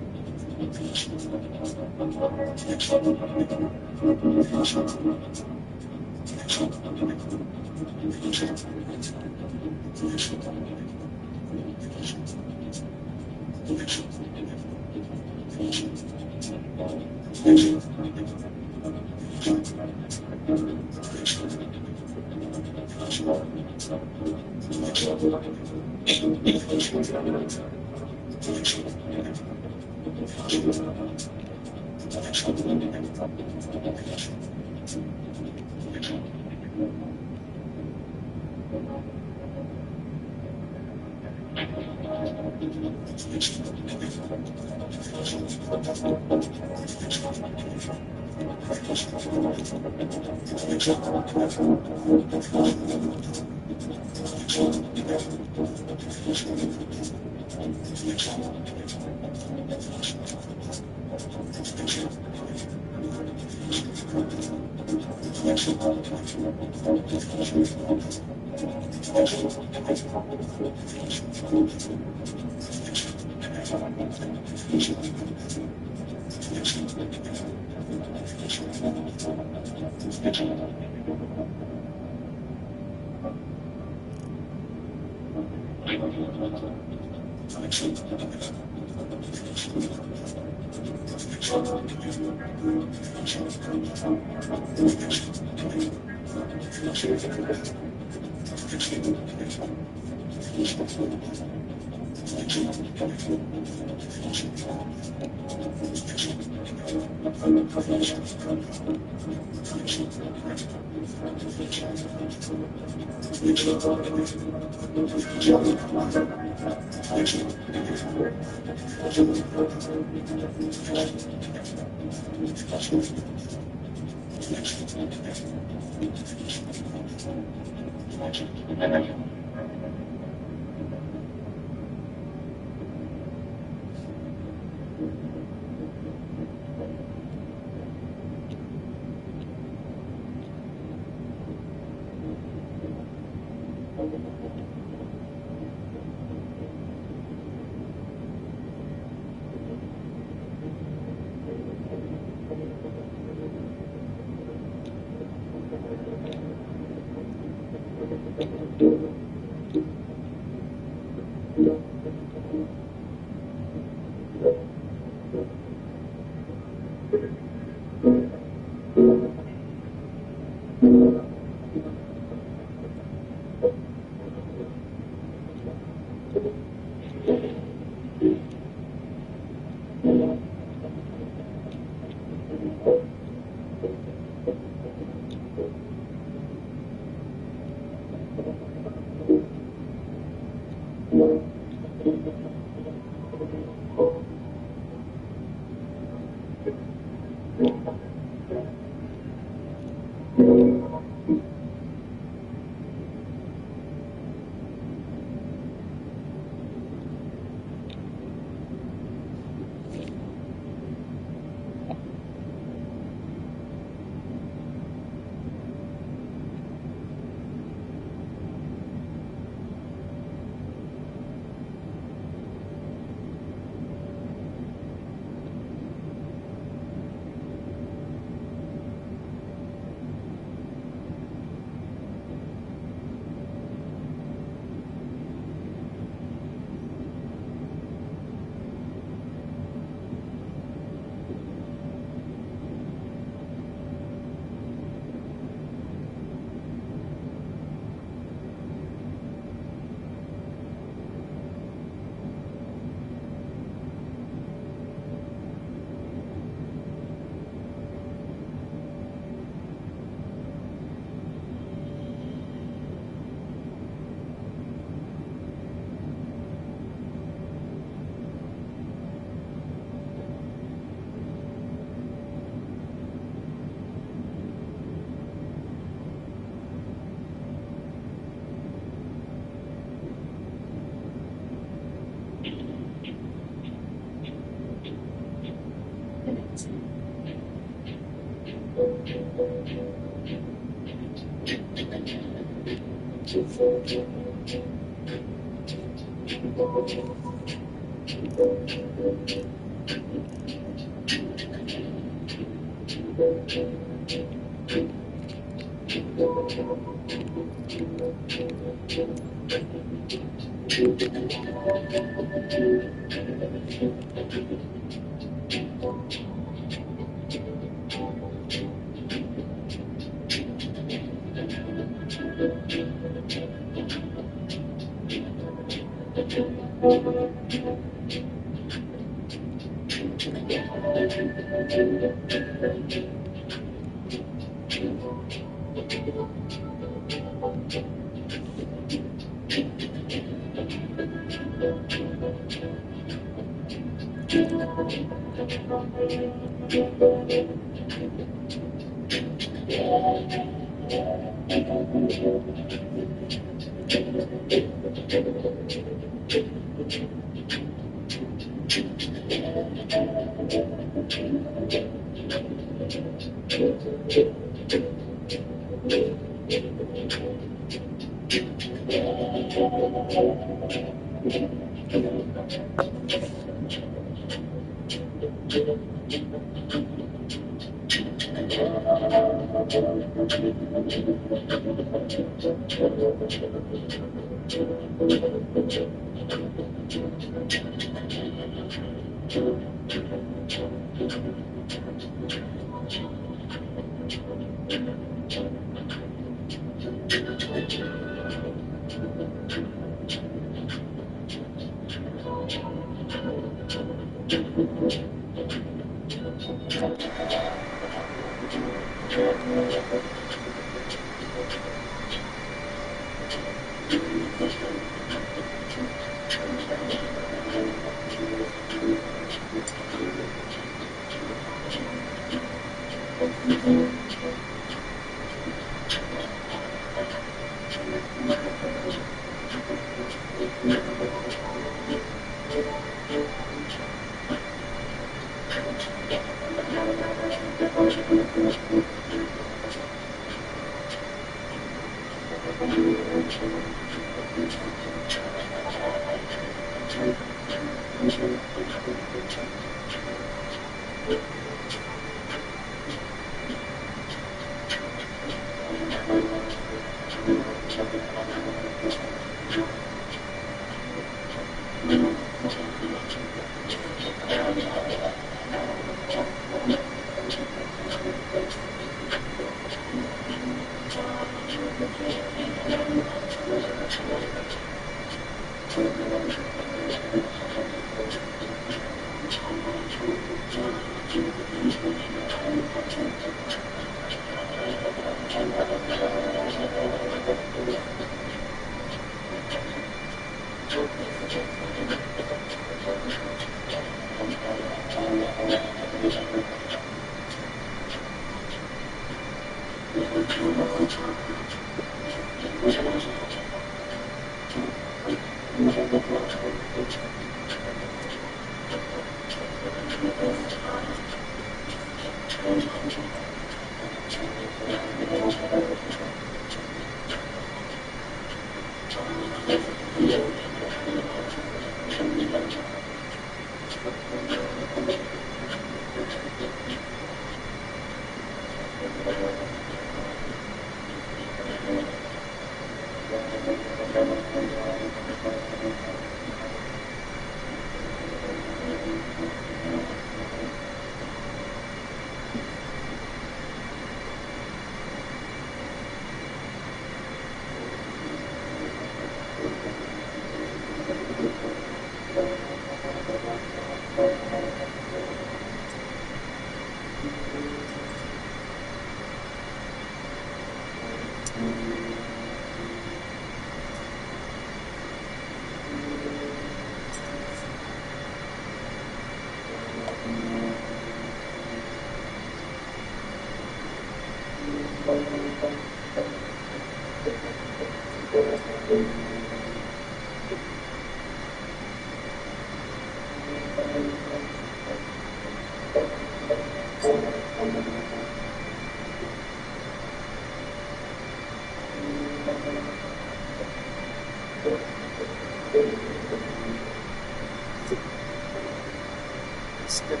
Skip.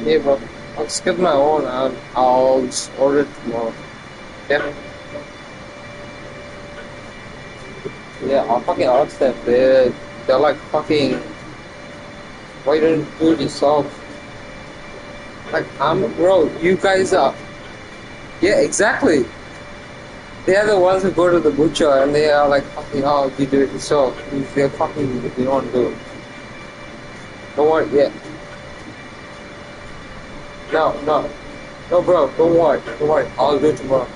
Yeah, bro. I'll skip my own and I'll just order it tomorrow. Yeah. Yeah, I'll fucking ask them. They're like fucking. Why don't you do it yourself? Like, bro, you guys are. Yeah, exactly. They are the ones who go to the butcher and they are like fucking, oh, you do it yourself. They're fucking, you don't do it. Don't worry, yeah. No, no. No, bro, don't worry. Don't worry. I'll do it tomorrow.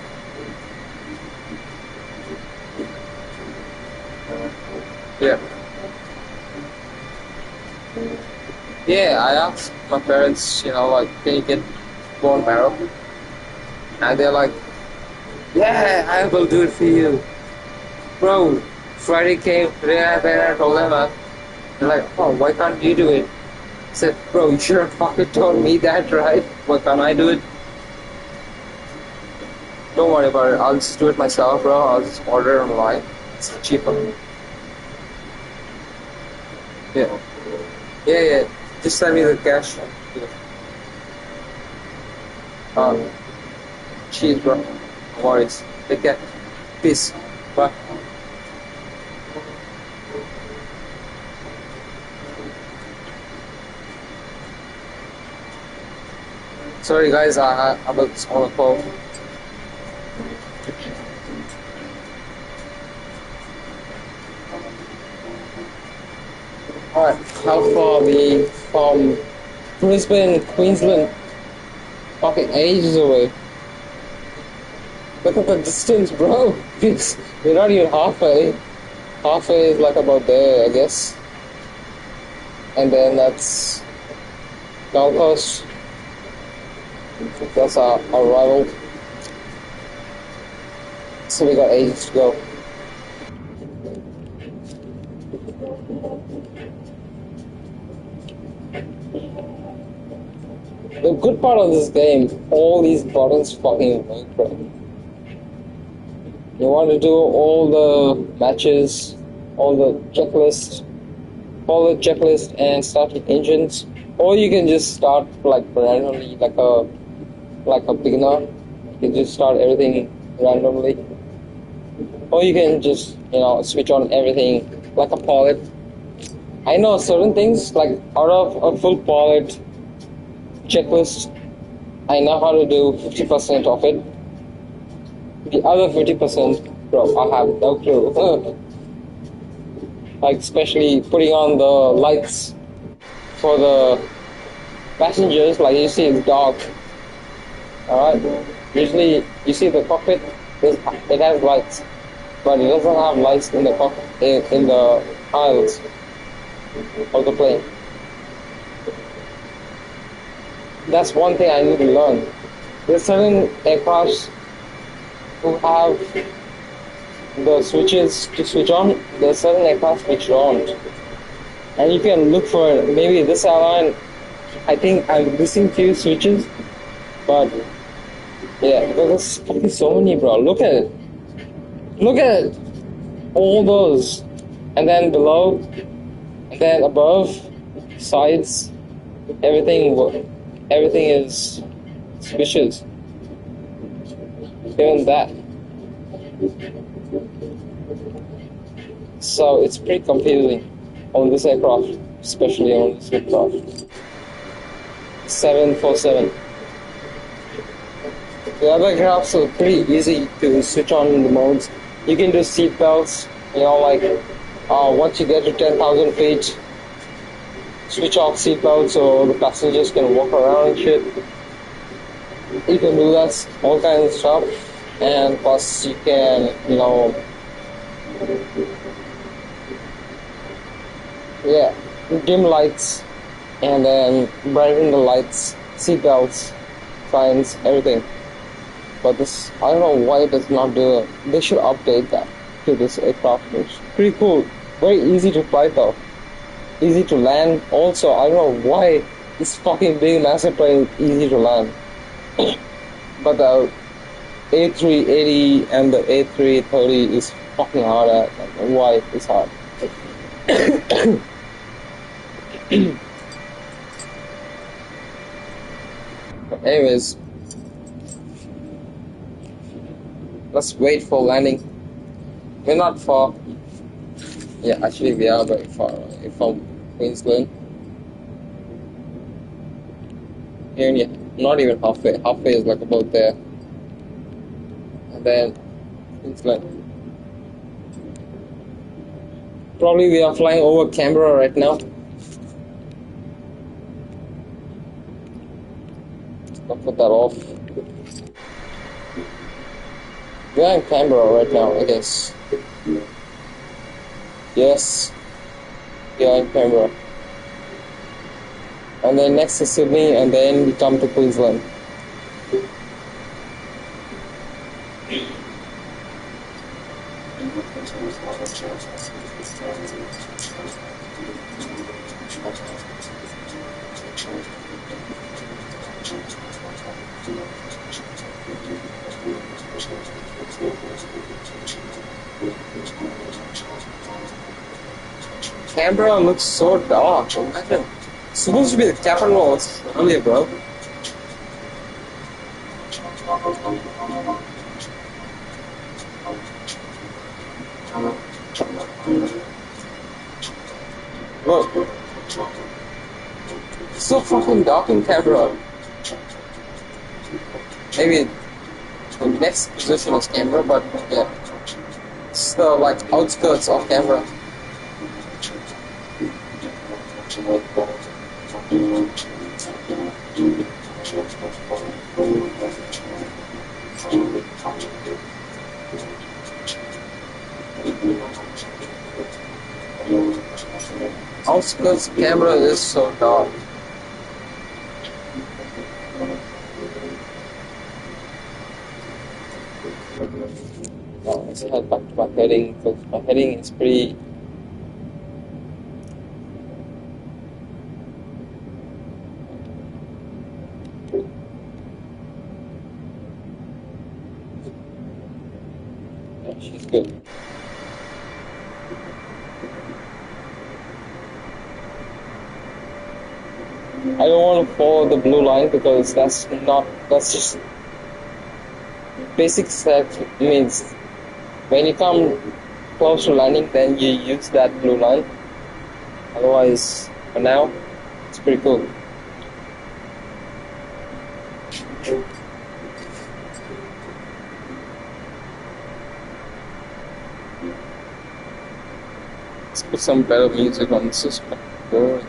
Yeah. Yeah, I asked my parents, like, can you get bone marrow? And they're like, yeah, I will do it for you. Bro, Friday came, today I told them, they're like, oh, why can't you do it? I said, bro, you should have fucking told me that, right? Why can't I do it? Don't worry about it. I'll just do it myself, bro. I'll just order it online. It's cheaper. Yeah. Yeah, yeah. Just send me the cash. Cheers, bro. No worries. Take care. Peace. Bye. Sorry, guys. I was on a call. Alright, how far are we from Brisbane, Queensland? Fucking ages away. Look at the distance, bro. We're not even halfway. Halfway is like about there, I guess. And then that's Gold Coast. That's our rival. So we got ages to go. The good part of this game, all these buttons fucking work, bro. You want to do all the matches, all the checklist, follow the checklist and start with engines, or you can just start like randomly, like a beginner. You can just start everything randomly, or you can just switch on everything like a pilot. I know certain things like out of a full pilot checklist, I know how to do 50% of it. The other 50%, bro, I have no clue. Like especially putting on the lights for the passengers, like you see it's dark. Alright? Usually you see the cockpit, it has lights, but it doesn't have lights in the cockpit, in the aisles of the plane. That's one thing I need to learn. There's certain aircrafts who have the switches to switch on. There's certain aircraft which don't. And you can look for it. Maybe this airline, I think I'm missing few switches, but yeah, there's fucking so many, bro. Look at it. Look at it. All those. And then below, and then above, sides, everything is switches. Even that. So it's pretty confusing on this aircraft, especially on this aircraft. 747. The other aircrafts are pretty easy to switch on the modes. You can do seat belts, once you get to 10,000 feet, switch off seat belts so the passengers can walk around and shit. You can do that, all kinds of stuff. And plus you can, dim lights and then brighten the lights, seat belts, signs, everything. But this, I don't know why it does not do it. They should update that to this aircraft. It's pretty cool. Very easy to fly though. Easy to land. Also, I don't know why this fucking big massive plane is easy to land. But A380 and the A330 is fucking hard at. Why it's hard? But anyways, let's wait for landing. We're not far. Yeah, actually we are very far from Queensland. Here, not even halfway. Halfway is like about there. And then Queensland. Probably we are flying over Canberra right now. I'll put that off. We are in Canberra right now, I guess. Yes, we are in Canberra. And then next to Sydney, and then we come to Queensland. Canberra looks so dark. Imagine. It's supposed to be the capital of Australia, bro. Look. It's so fucking dark in Canberra. Maybe the next position is Canberra, but yeah. It's the like outskirts of Canberra. Outskirts of Canberra is so dark. Well, let's head back to my heading, because my heading is pretty. Yeah, she's good. I don't want to follow the blue line because that's just basic steps. Means when you come close to landing, then you use that blue line. Otherwise, for now, it's pretty cool. Let's put some better music on the system. Boring.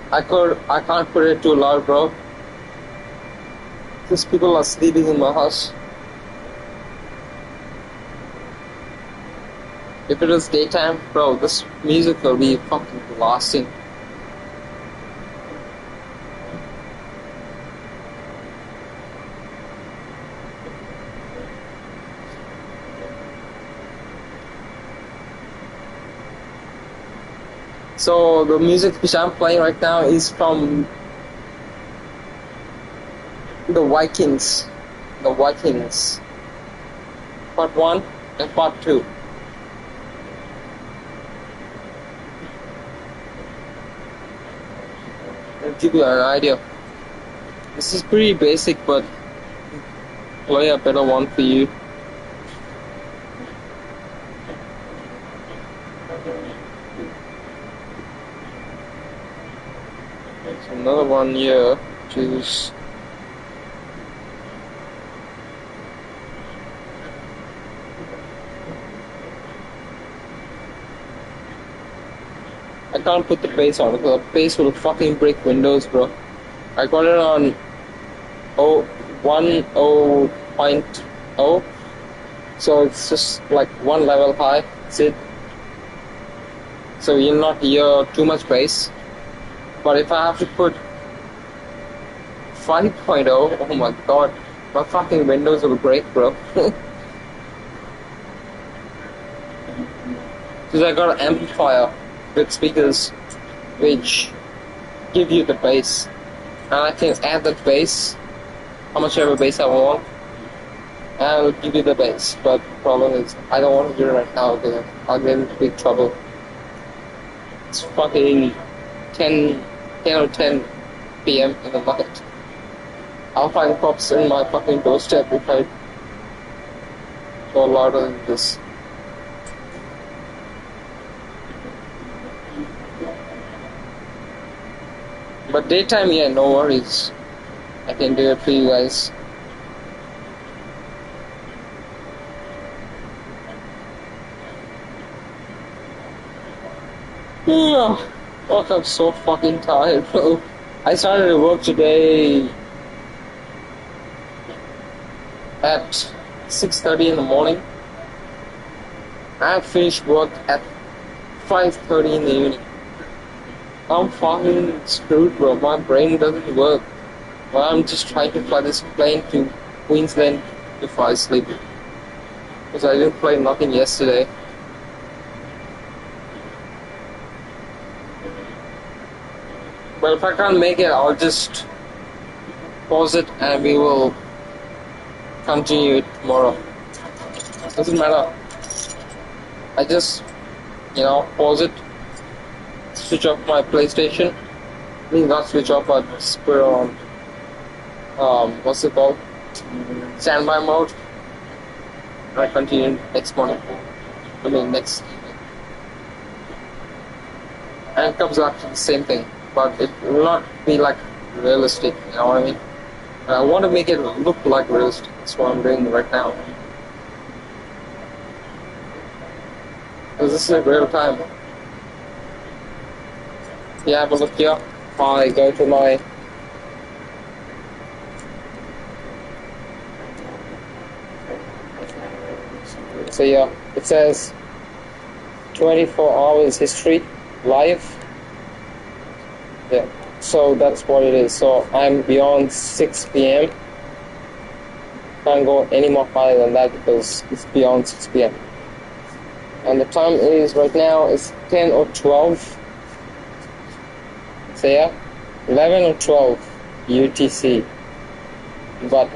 I can't put it too loud, bro. These people are sleeping in my house. If it is daytime, bro, this music will be fucking blasting. So the music which I'm playing right now is from the Vikings. The Vikings. Part 1 and Part 2. I'll give you an idea. This is pretty basic, but play a better one for you. There's another one here, which is I can't put the bass on because the bass will fucking break windows, bro. I got it on 10.0, so it's just like one level high. That's it. So you'll not hear too much bass. But if I have to put 5.0, oh my god, my fucking windows will break, bro. Because I got an amplifier with speakers which give you the bass. And I can add the bass, how much ever bass I want, and I'll give you the bass. But the problem is, I don't want to do it right now because I'll get into big trouble. It's fucking 10 or 10 p.m. in the night. I'll find cops in my fucking doorstep if I go louder than this. But daytime, yeah, no worries. I can do it for you guys. Yeah. Fuck, I'm so fucking tired, bro. I started work today at 6:30 in the morning. I finished work at 5:30 in the evening. I'm fucking screwed, bro. My brain doesn't work. But I'm just trying to fly this plane to Queensland before I sleep. Because I didn't play nothing yesterday. But if I can't make it, I'll just pause it and we will continue it tomorrow. Doesn't matter. I just, pause it, switch off my PlayStation. I mean, not switch off, but just put it on, what's it called? Standby mode. And I continue next morning. Next evening. And it comes back to the same thing. But it will not be like realistic, you know what I mean? And I want to make it look like realistic. That's what I'm doing right now. Because this is real time. Yeah, have a look here. I go to my so yeah, it says 24 hours history live. Yeah, so that's what it is. So I'm beyond 6 p.m. Can't go any more higher than that because it's beyond 6 p.m. And the time is right now is 10 or 12. So yeah, 11 or 12 UTC. But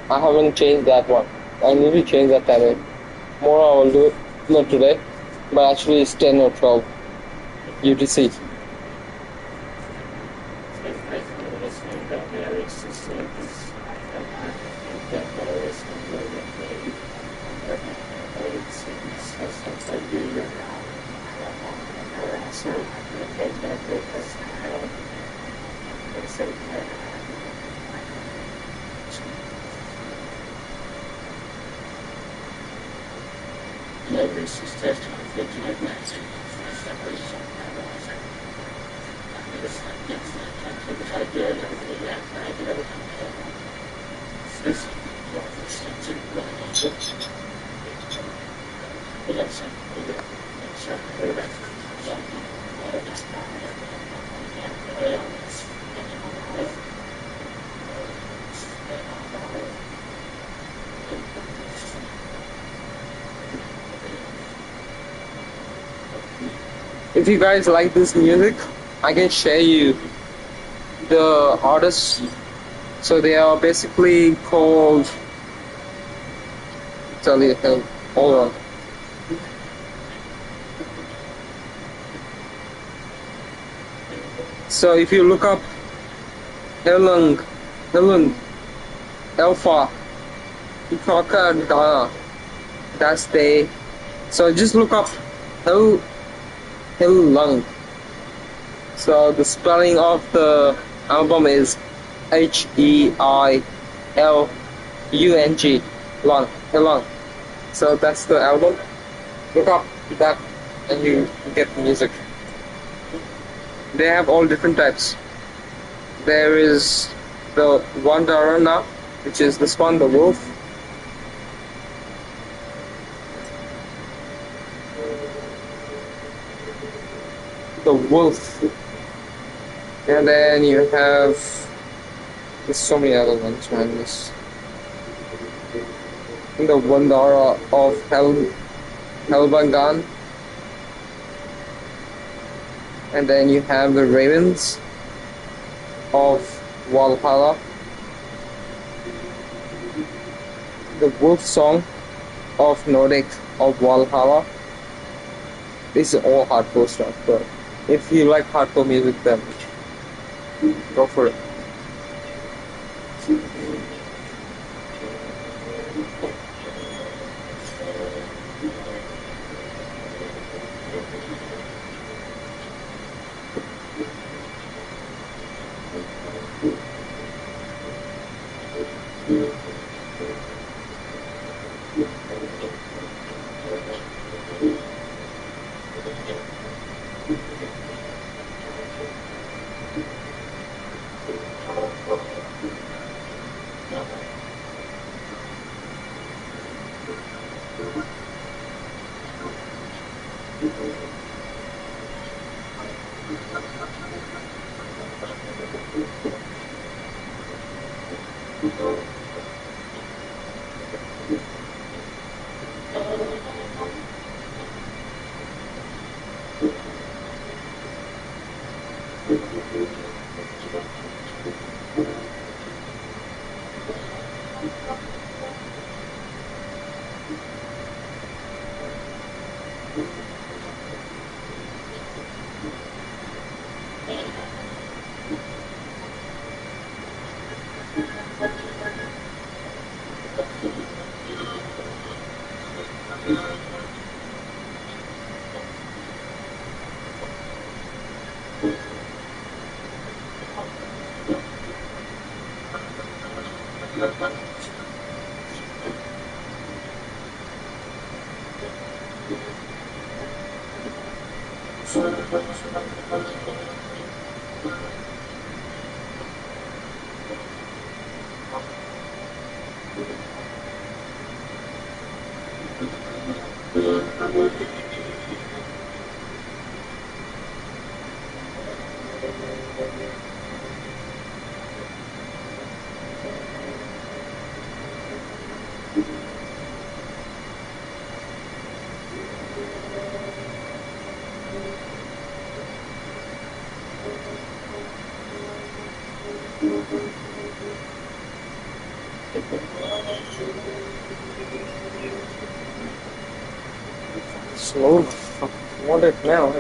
I haven't changed that one. I need to change that timing. Tomorrow I will do it, not today, but actually it's 10 or 12 UTC. If you guys like this music, I can share you the artists. So they are basically called, hold on. So if you look up Helen Alpha Dana, that's they. So just look up Lung. So the spelling of the album is HEILUNG, Lung. So that's the album. Look up that and you get the music. They have all different types. There is the Wandarana, which is this one, the wolf. The wolf. And then you have, there's so many other ones, man. The Wandara of Helbangan. And then you have the ravens of Valhalla. The wolf song of Nordic of Valhalla. This is all hardcore stuff, but if you like hardcore music, then go for it. Slow. I want it now.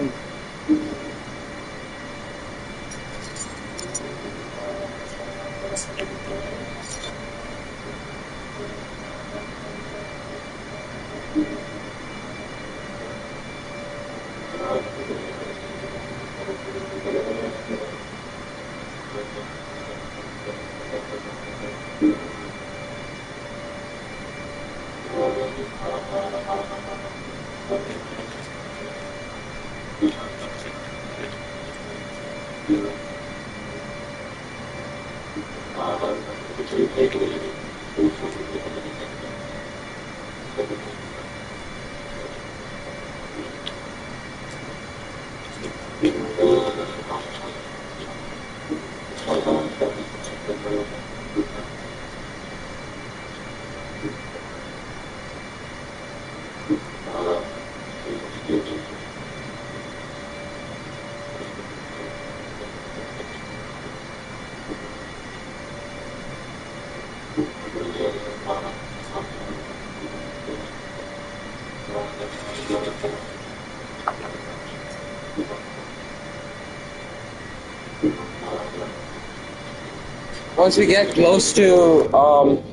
Once we get close to, hold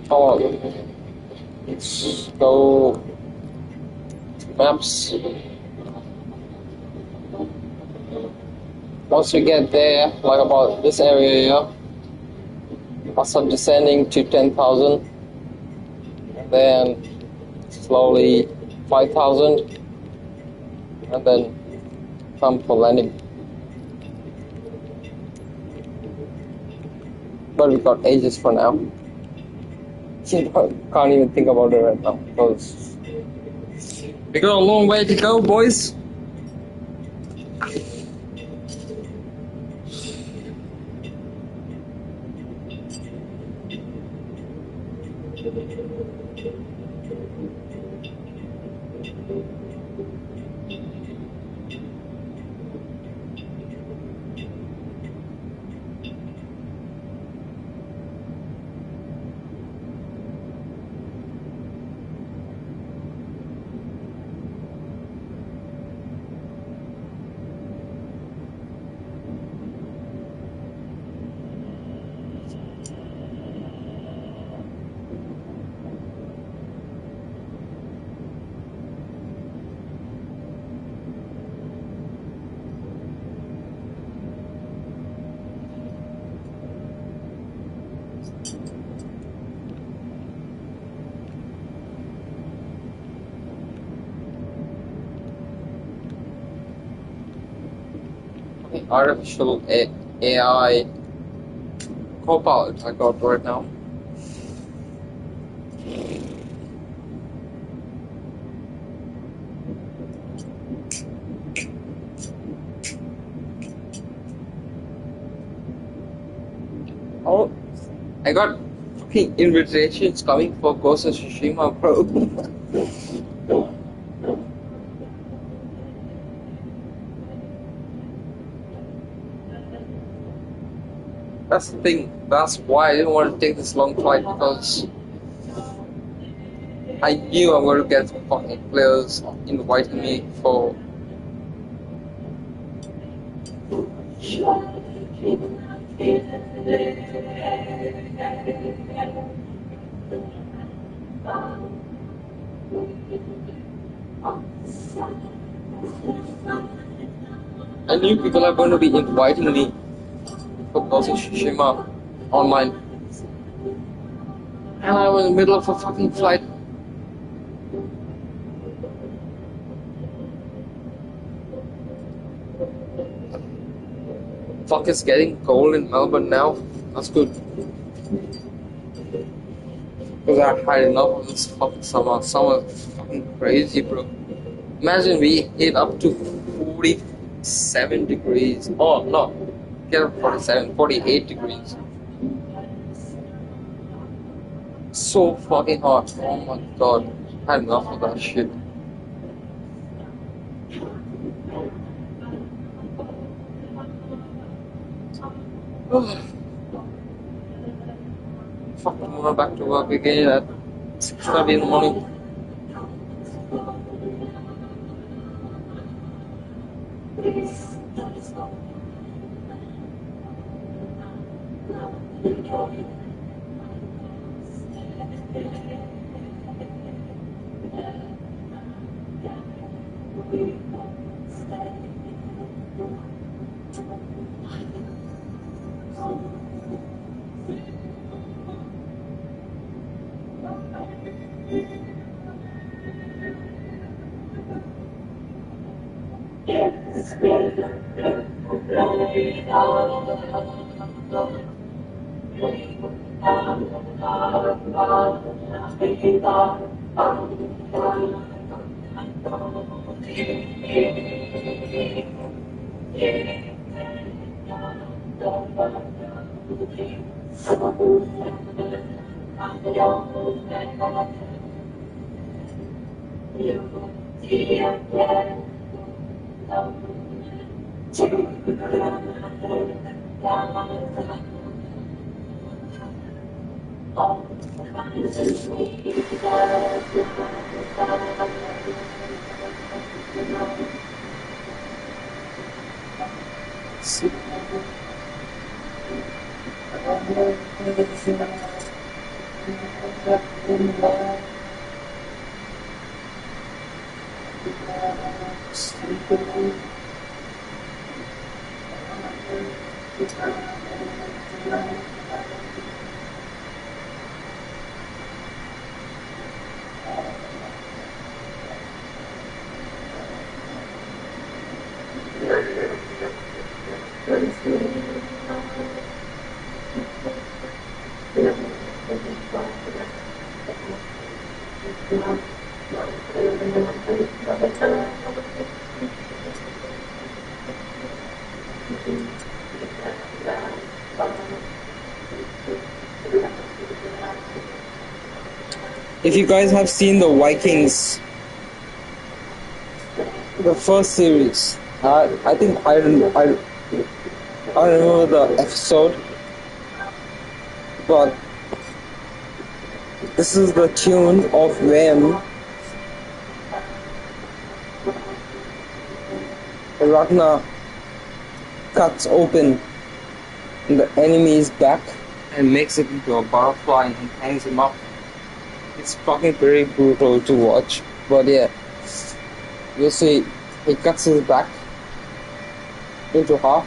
on, let's go maps. Once we get there, like about this area here, I'll start descending to 10,000, and then slowly 5,000, and then come for landing. But we got ages for now. Can't even think about it right now because we got a long way to go, boys. Artificial AI Copilot I got right now. Oh, I got fucking invitations coming for Ghost of Tsushima, bro. That's the thing. That's why I didn't want to take this long flight because I knew I'm going to get fucking players inviting me for. I knew people are going to be inviting me for Ghost of Tsushima online. And I'm in the middle of a fucking flight. Fuck, it's getting cold in Melbourne now. That's good. Because I had enough of this fucking summer. Summer fucking crazy, bro. Imagine we hit up to 47 degrees. Oh, no. Get 47, 48 degrees. So fucking hot. Oh my god. I had enough of that shit. Fuck, tomorrow back to work again at 6:30 in the morning. If you guys have seen the Vikings, the first series, I think I remember the episode, but this is the tune of when Ragnar cuts open the enemy's back and makes it into a butterfly and hangs him up. It's fucking very brutal to watch, but yeah, you'll see he cuts his back into half.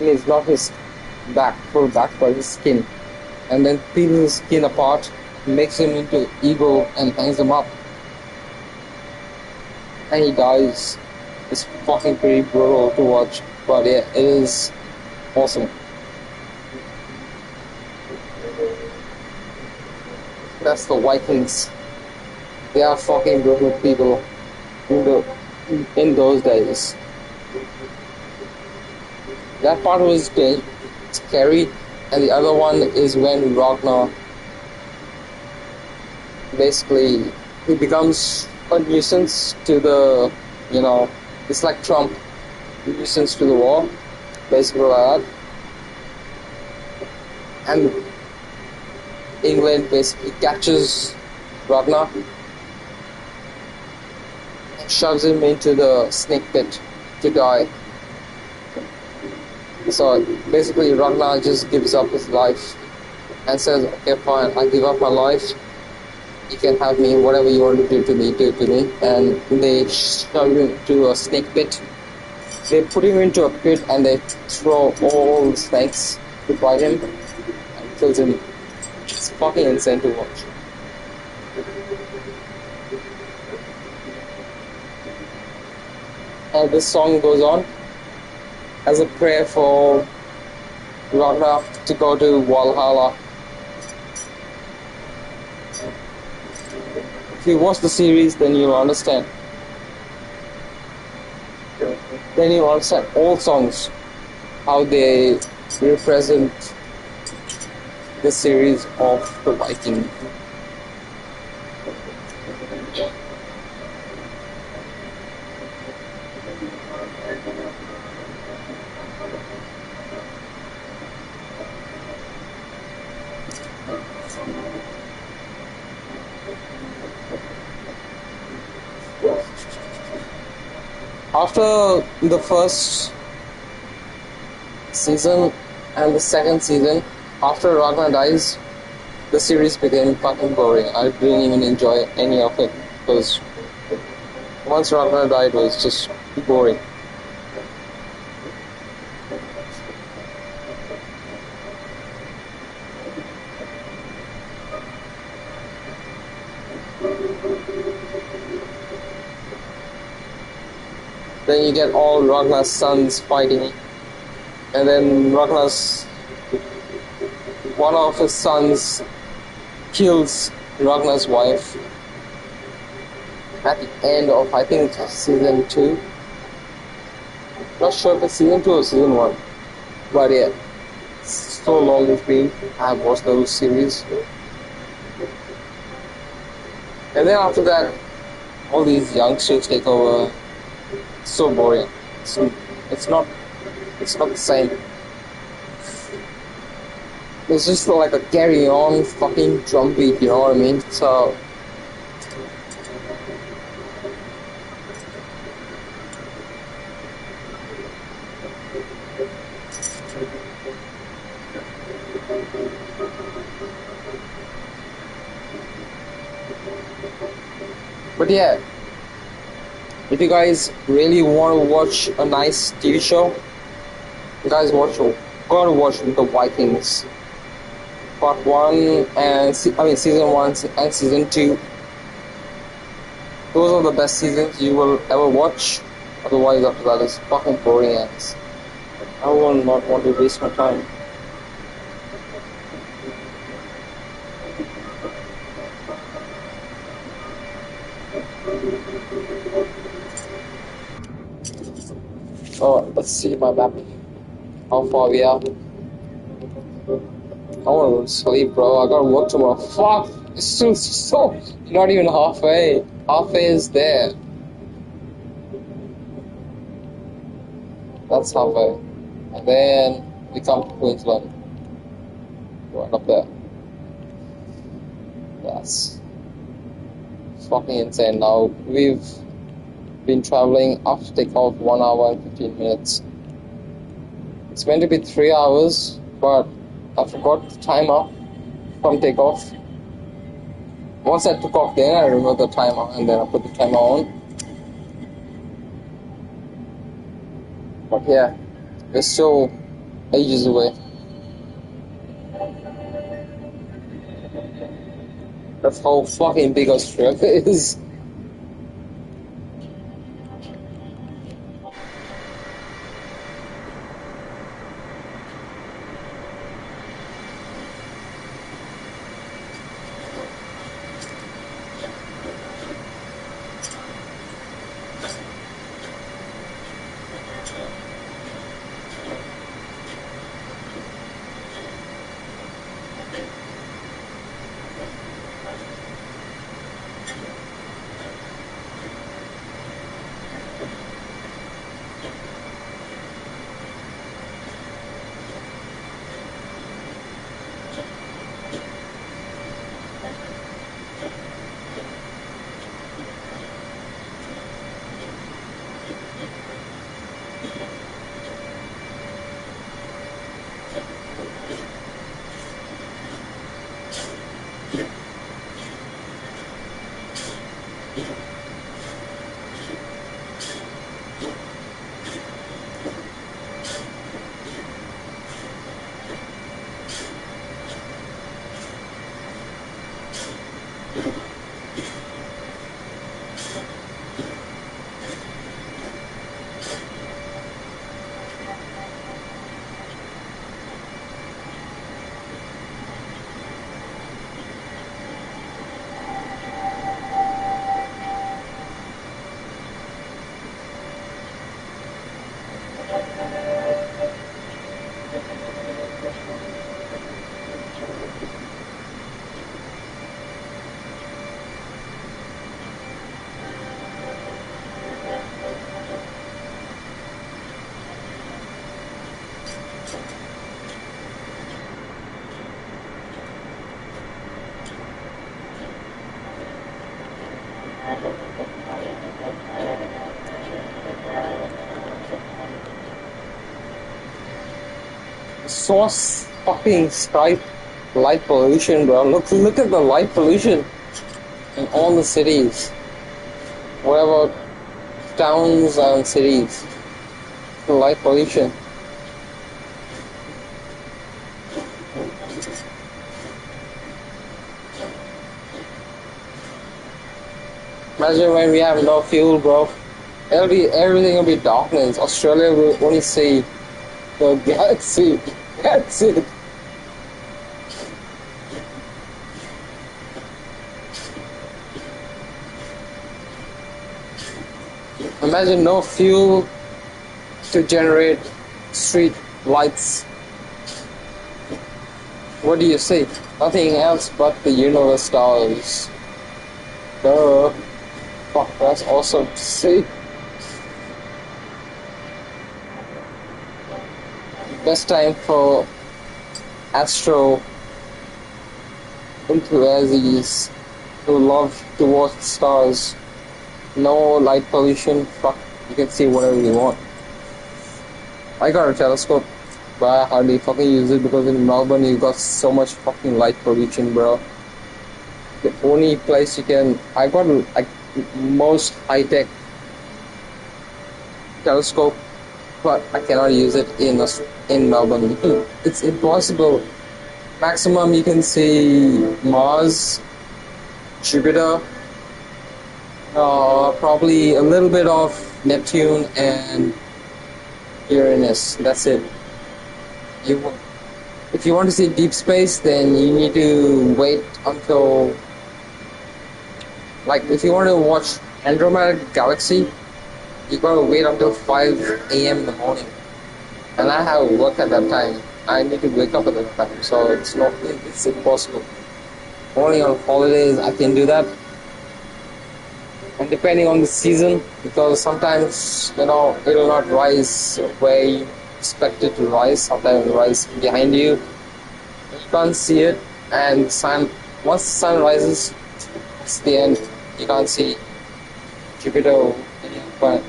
It's not his full back, but his skin, and then peels his skin apart, makes him into eagle and hangs him up, and he dies. It's fucking pretty brutal to watch, but yeah, it is awesome. That's the Vikings. They are fucking brutal people in those days. That part was scary, and the other one is when Ragnar basically he becomes a nuisance to the, it's like Trump, nuisance to the war, basically like that. And England basically catches Ragnar and shoves him into the snake pit to die. So basically Ragnar just gives up his life and says, okay fine, I give up my life, you can have me, whatever you want to do to me, do to me. And they shove him into a snake pit. They put him into a pit and they throw all the snakes to bite him and kills him. It's fucking insane to watch. And this song goes on as a prayer for Ragnar to go to Valhalla. If you watch the series, then you'll understand. Then you'll understand all songs, how they represent the series of the Viking. After the first season and the second season, after Ragnar dies, the series became fucking boring. I didn't even enjoy any of it because once Ragnar died, it was just boring. Then you get all Ragnar's sons fighting, and then one of his sons kills Ragnar's wife at the end of, I think, season 2. Not sure if it's season 2 or season 1, but yeah, so long it's been. I've watched those series, and then after that, all these youngsters take over. So boring. It's not the same. It's just like a carry on fucking drum beat, you know what I mean? So but yeah, if you guys really want to watch a nice TV show, you guys gotta watch The Vikings. Part 1 and season 1 and season 2. Those are the best seasons you will ever watch. Otherwise, after that, it's fucking boring ass. I will not want to waste my time. Oh, let's see my map. How far we are. I want to go to sleep, bro. I gotta work tomorrow. Fuck! It's still so. Not even halfway. Halfway is there. That's halfway. And then we come to Queensland. Right up there. Yes. It's fucking insane now. We've been traveling after takeoff 1 hour and 15 minutes. It's meant to be 3 hours, but I forgot the timer from takeoff. Once I took off, then I removed the timer and then I put the timer on. But yeah, we're still ages away. That's how fucking big Australia is. Source fucking sky light pollution, bro. Look at the light pollution in all the cities. Whatever towns and cities. The light pollution. Imagine when we have no fuel, bro. Everything will be darkness. Australia will only see the galaxy. That's it. Imagine no fuel to generate street lights. What do you see? Nothing else but the universe stars. Duh. Fuck, that's awesome to see. Best time for astro enthusiasts who love to watch stars. No light pollution. Fuck, you can see whatever you want. I got a telescope, but I hardly fucking use it because in Melbourne you got so much fucking light pollution, bro. The only place you can, I got like most high-tech telescope, but I cannot use it in Melbourne. It's impossible. Maximum you can see Mars, Jupiter, probably a little bit of Neptune and Uranus. That's it. If you want to see deep space, then you need to wait until Like if you want to watch Andromeda Galaxy, you gotta wait until 5 a.m. in the morning. And I have work at that time. I need to wake up at that time, so it's impossible. Only on holidays I can do that. And depending on the season, because sometimes, it will not rise where you expect it to rise. Sometimes it will rise behind you. You can't see it, and once the sun rises, it's the end. You can't see Jupiter. But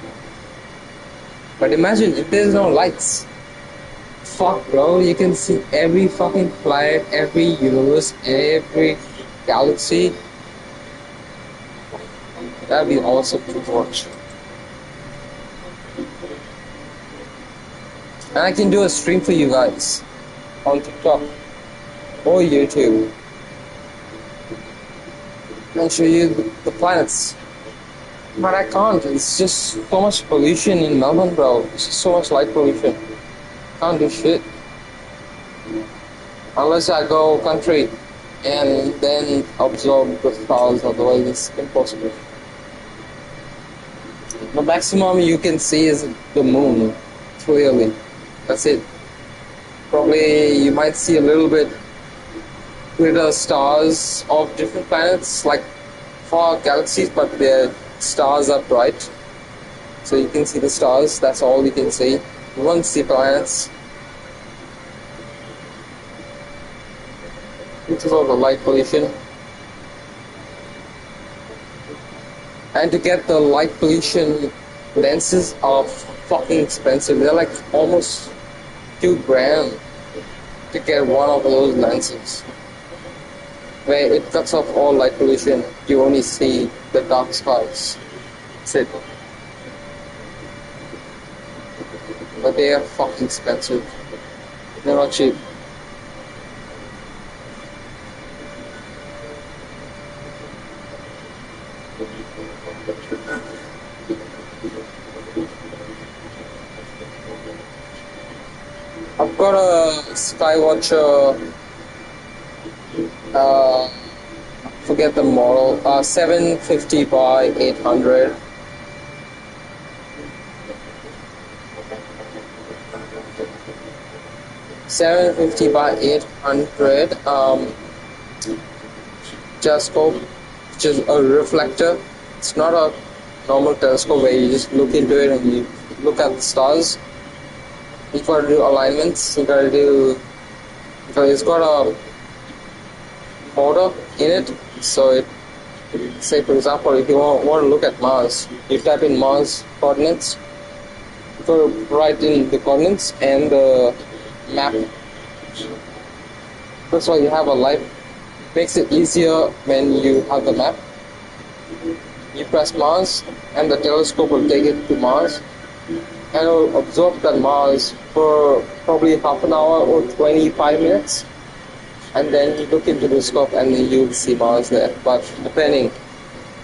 imagine if there's no lights. Fuck, bro, you can see every fucking planet, every universe, every galaxy. That'd be awesome to watch. And I can do a stream for you guys on TikTok or YouTube and show you the planets. But I can't. It's just so much pollution in Melbourne, bro. It's just so much light pollution. Can't do shit. Unless I go country and then absorb the stars, otherwise it's impossible. The maximum you can see is the moon, clearly. That's it. Probably you might see a little bit glitter stars of different planets, like far galaxies, but their stars are bright. So you can see the stars, that's all you can see. You won't see planets. This is all the light pollution. And to get the light pollution lenses are fucking expensive. They're like almost $2,000 to get one of those lenses. Where it cuts off all light pollution, you only see the dark skies. That's it. But they are fucking expensive. They're not cheap. I've got a Skywatcher, forget the model, 750 by 800. $750 by 800 telescope, which is a reflector. It's not a normal telescope where you just look into it and you look at the stars. You gotta do alignments. You gotta do, because it's got a motor in it. So it, say for example, if you want to look at Mars, you type in Mars coordinates. You gotta write in the coordinates and the map. That's why you have a light. Makes it easier when you have the map. You press Mars and the telescope will take it to Mars and it will absorb that Mars for probably half an hour or 25 minutes, and then you look into the scope and then you'll see Mars there. But depending,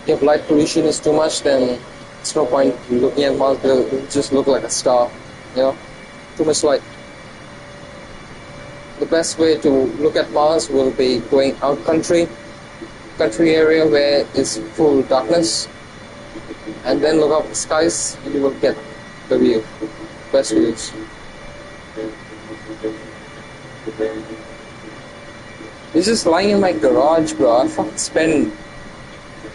if light pollution is too much, then it's no point looking at Mars because it will just look like a star, too much light. The best way to look at Mars will be going out country area where it's full darkness, and then look up the skies, you will get the view, best views. It's just lying in my garage, bro. I fucking spent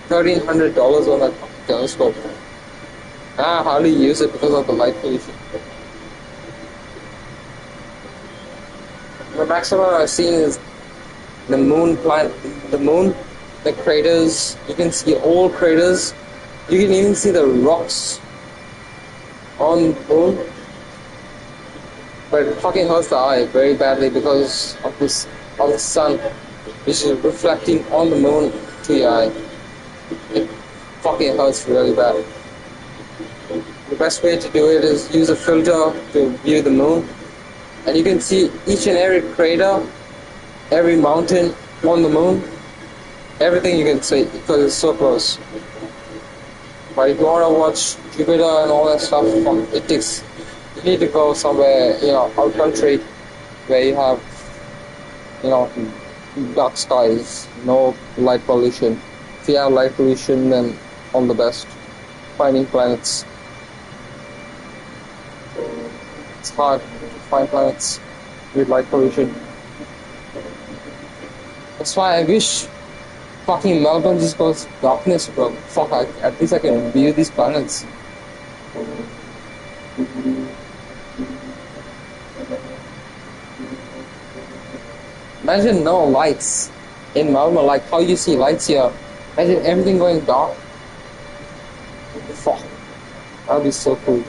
$1,300 on that telescope. I hardly use it because of the light pollution. The maximum I've seen is the moon, the craters. You can see all craters. You can even see the rocks on the moon. But it fucking hurts the eye very badly because of the sun, which is reflecting on the moon to your eye. It fucking hurts really bad. The best way to do it is use a filter to view the moon. And you can see each and every crater, every mountain on the moon, everything you can see because it's so close. But if you want to watch Jupiter and all that stuff, you need to go somewhere, out country where you have, dark skies, no light pollution. If you have light pollution, then all the best. Finding planets. It's hard to find planets with light pollution. That's why I wish fucking Melbourne just goes darkness, bro. Fuck, at least I can view these planets. Imagine no lights in Melbourne, like how you see lights here. Imagine everything going dark. Fuck, that would be so cool.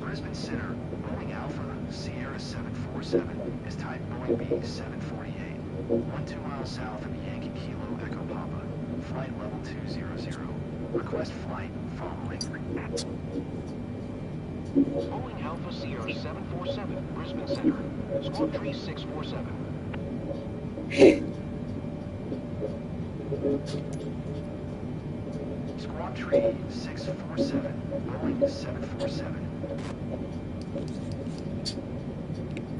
Brisbane Center, Boeing Alpha, Sierra 747, is type Boeing B748, 12 miles south of Yankee Kilo Echo Papa, flight level 200. Request flight following. Boeing Alpha Sierra 747, Brisbane Center, squawk tree 647. Squawk tree 647, Boeing 747.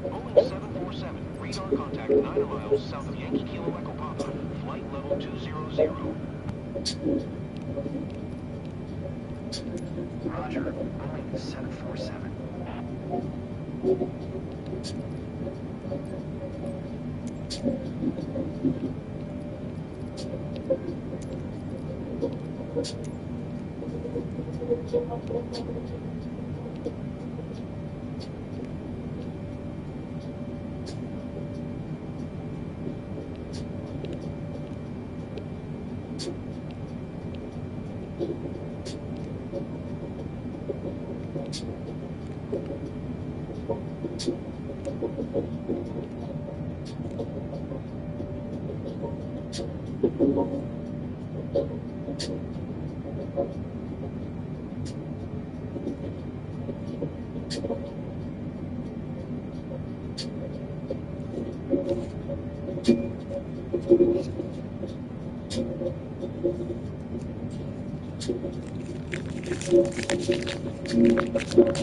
Boeing 747, radar contact 9 miles south of Yankee Kilo Echo Papa, flight level 200. Roger, Boeing 747.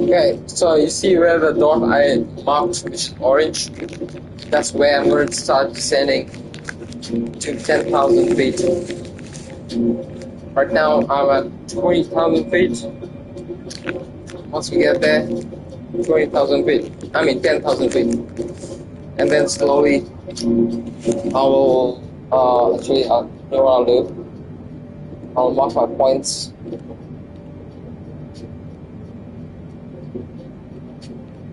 Okay, so you see where the dot I marked is orange? That's where I'm going to start descending to 10,000 feet. Right now I'm at 20,000 feet. Once we get there, 20,000 feet. I mean 10,000 feet. And then slowly I will, you know what I'll do? I'll mark my points.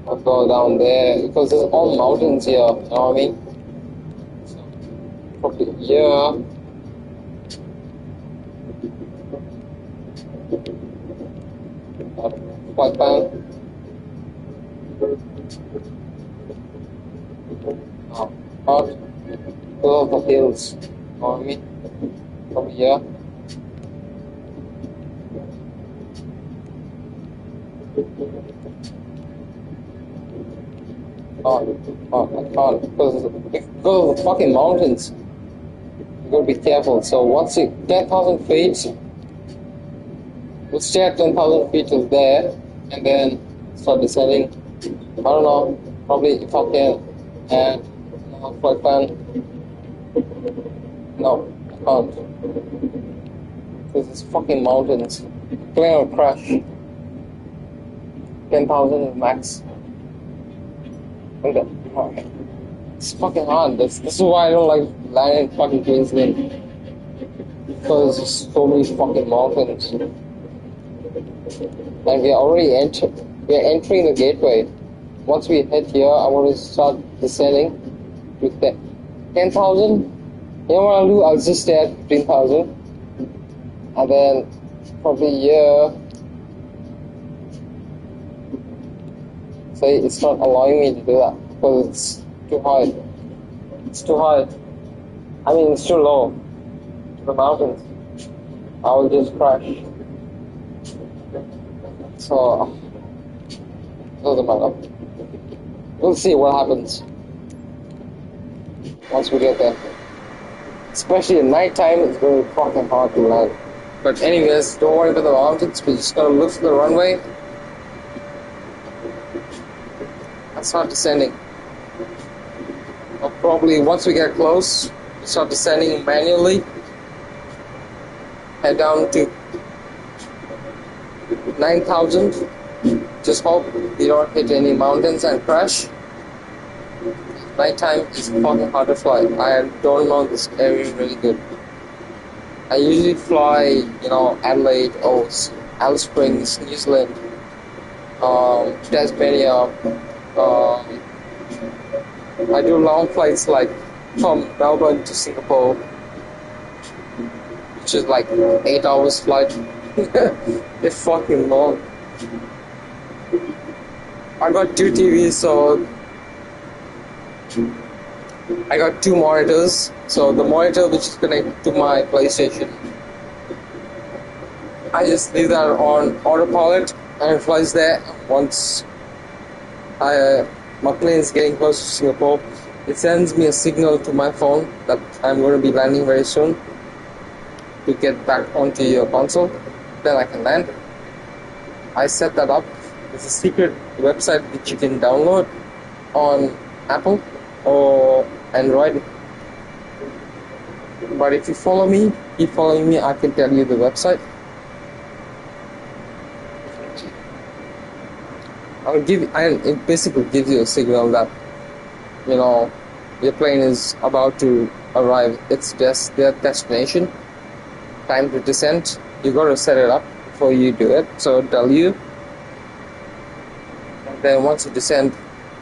I'll go down there because there's all mountains here, you know what I mean? So, probably here. Quite bad. Out of the hills, you know what I mean? From here. I can't because of the fucking mountains. You gotta be careful. So once you 10,000 feet, we'll stay at 10,000 feet till there, and then start descending. I don't know. Probably if I can add flight plan. No, I can't. Because it's fucking mountains. Plane will crash. 10,000 is max. It's fucking hard. This is why I don't like landing in fucking Queensland. Because there's so many fucking mountains. And we are already entering the gateway. Once we hit here, I want to start descending to 10,000. You know what I'll do? I'll just stay at 15,000. And then probably here. So it's not allowing me to do that because it's too high. It's too high. I mean, it's too low to the mountains. I will just crash. So, doesn't matter. We'll see what happens once we get there. Especially at night time, it's very fucking hard to land. But anyways, don't worry about the mountains. We're just gonna look for the runway and start descending. Or probably once we get close, start descending manually. Head down to 9,000. Just hope we don't hit any mountains and crash. Nighttime is fucking hard to fly. I don't know this area really good. I usually fly, Adelaide or Alice Springs, New Zealand, Tasmania. I do long flights like from Melbourne to Singapore, which is like 8 hours flight. It's fucking long. I got 2 TVs, so I got 2 monitors. So the monitor which is connected to my PlayStation, I just leave that on autopilot and it flies there. Once my plane is getting close to Singapore, it sends me a signal to my phone that I'm going to be landing very soon to get back onto your console. Then I can land. I set that up. It's a secret website which you can download on Apple or Android. But if you keep following me, I can tell you the website. It basically gives you a signal that, your plane is about to arrive. It's just their destination. Time to descend. You got to set it up before you do it. So it'll tell you. And then once you descend,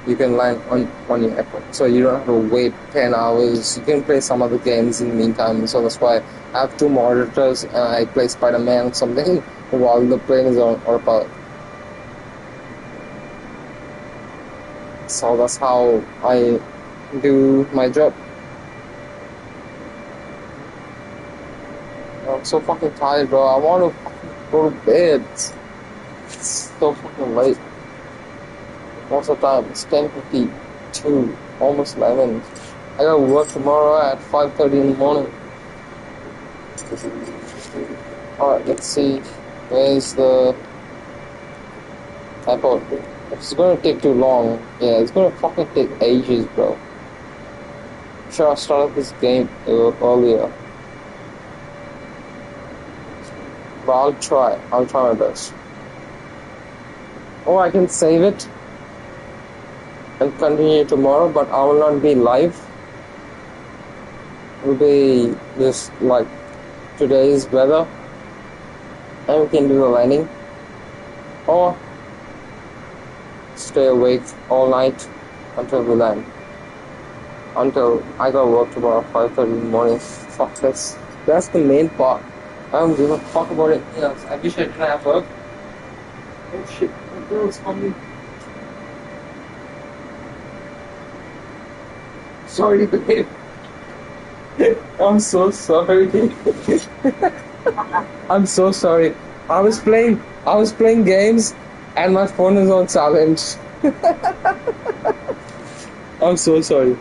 you can land on your airport. So you don't have to wait 10 hours. You can play some other games in the meantime. So that's why I have 2 monitors and I play Spider-Man or something while the plane is on autopilot. So that's how I do my job. I'm so fucking tired, bro. I want to fucking go to bed. It's so fucking late. Most of the time, it's 10:52, almost 11. I gotta work tomorrow at 5:30 in the morning. Alright, let's see. Where's the airport? It's gonna take too long. Yeah, it's gonna fucking take ages, bro. Sure, I started this game earlier. But I'll try my best. Or I can save it and continue tomorrow, but I will not be live. It will be just like today's weather, and we can do the landing. Or stay awake all night until we land. Until I gotta work tomorrow 5:30 in the morning. Fuck this. That's the main part. I don't give a fuck about anything else. I wish I didn't have work. Oh shit, my girl's coming. Sorry, babe. I'm so sorry. I'm so sorry. I was playing games and my phone is on silent. I'm so sorry.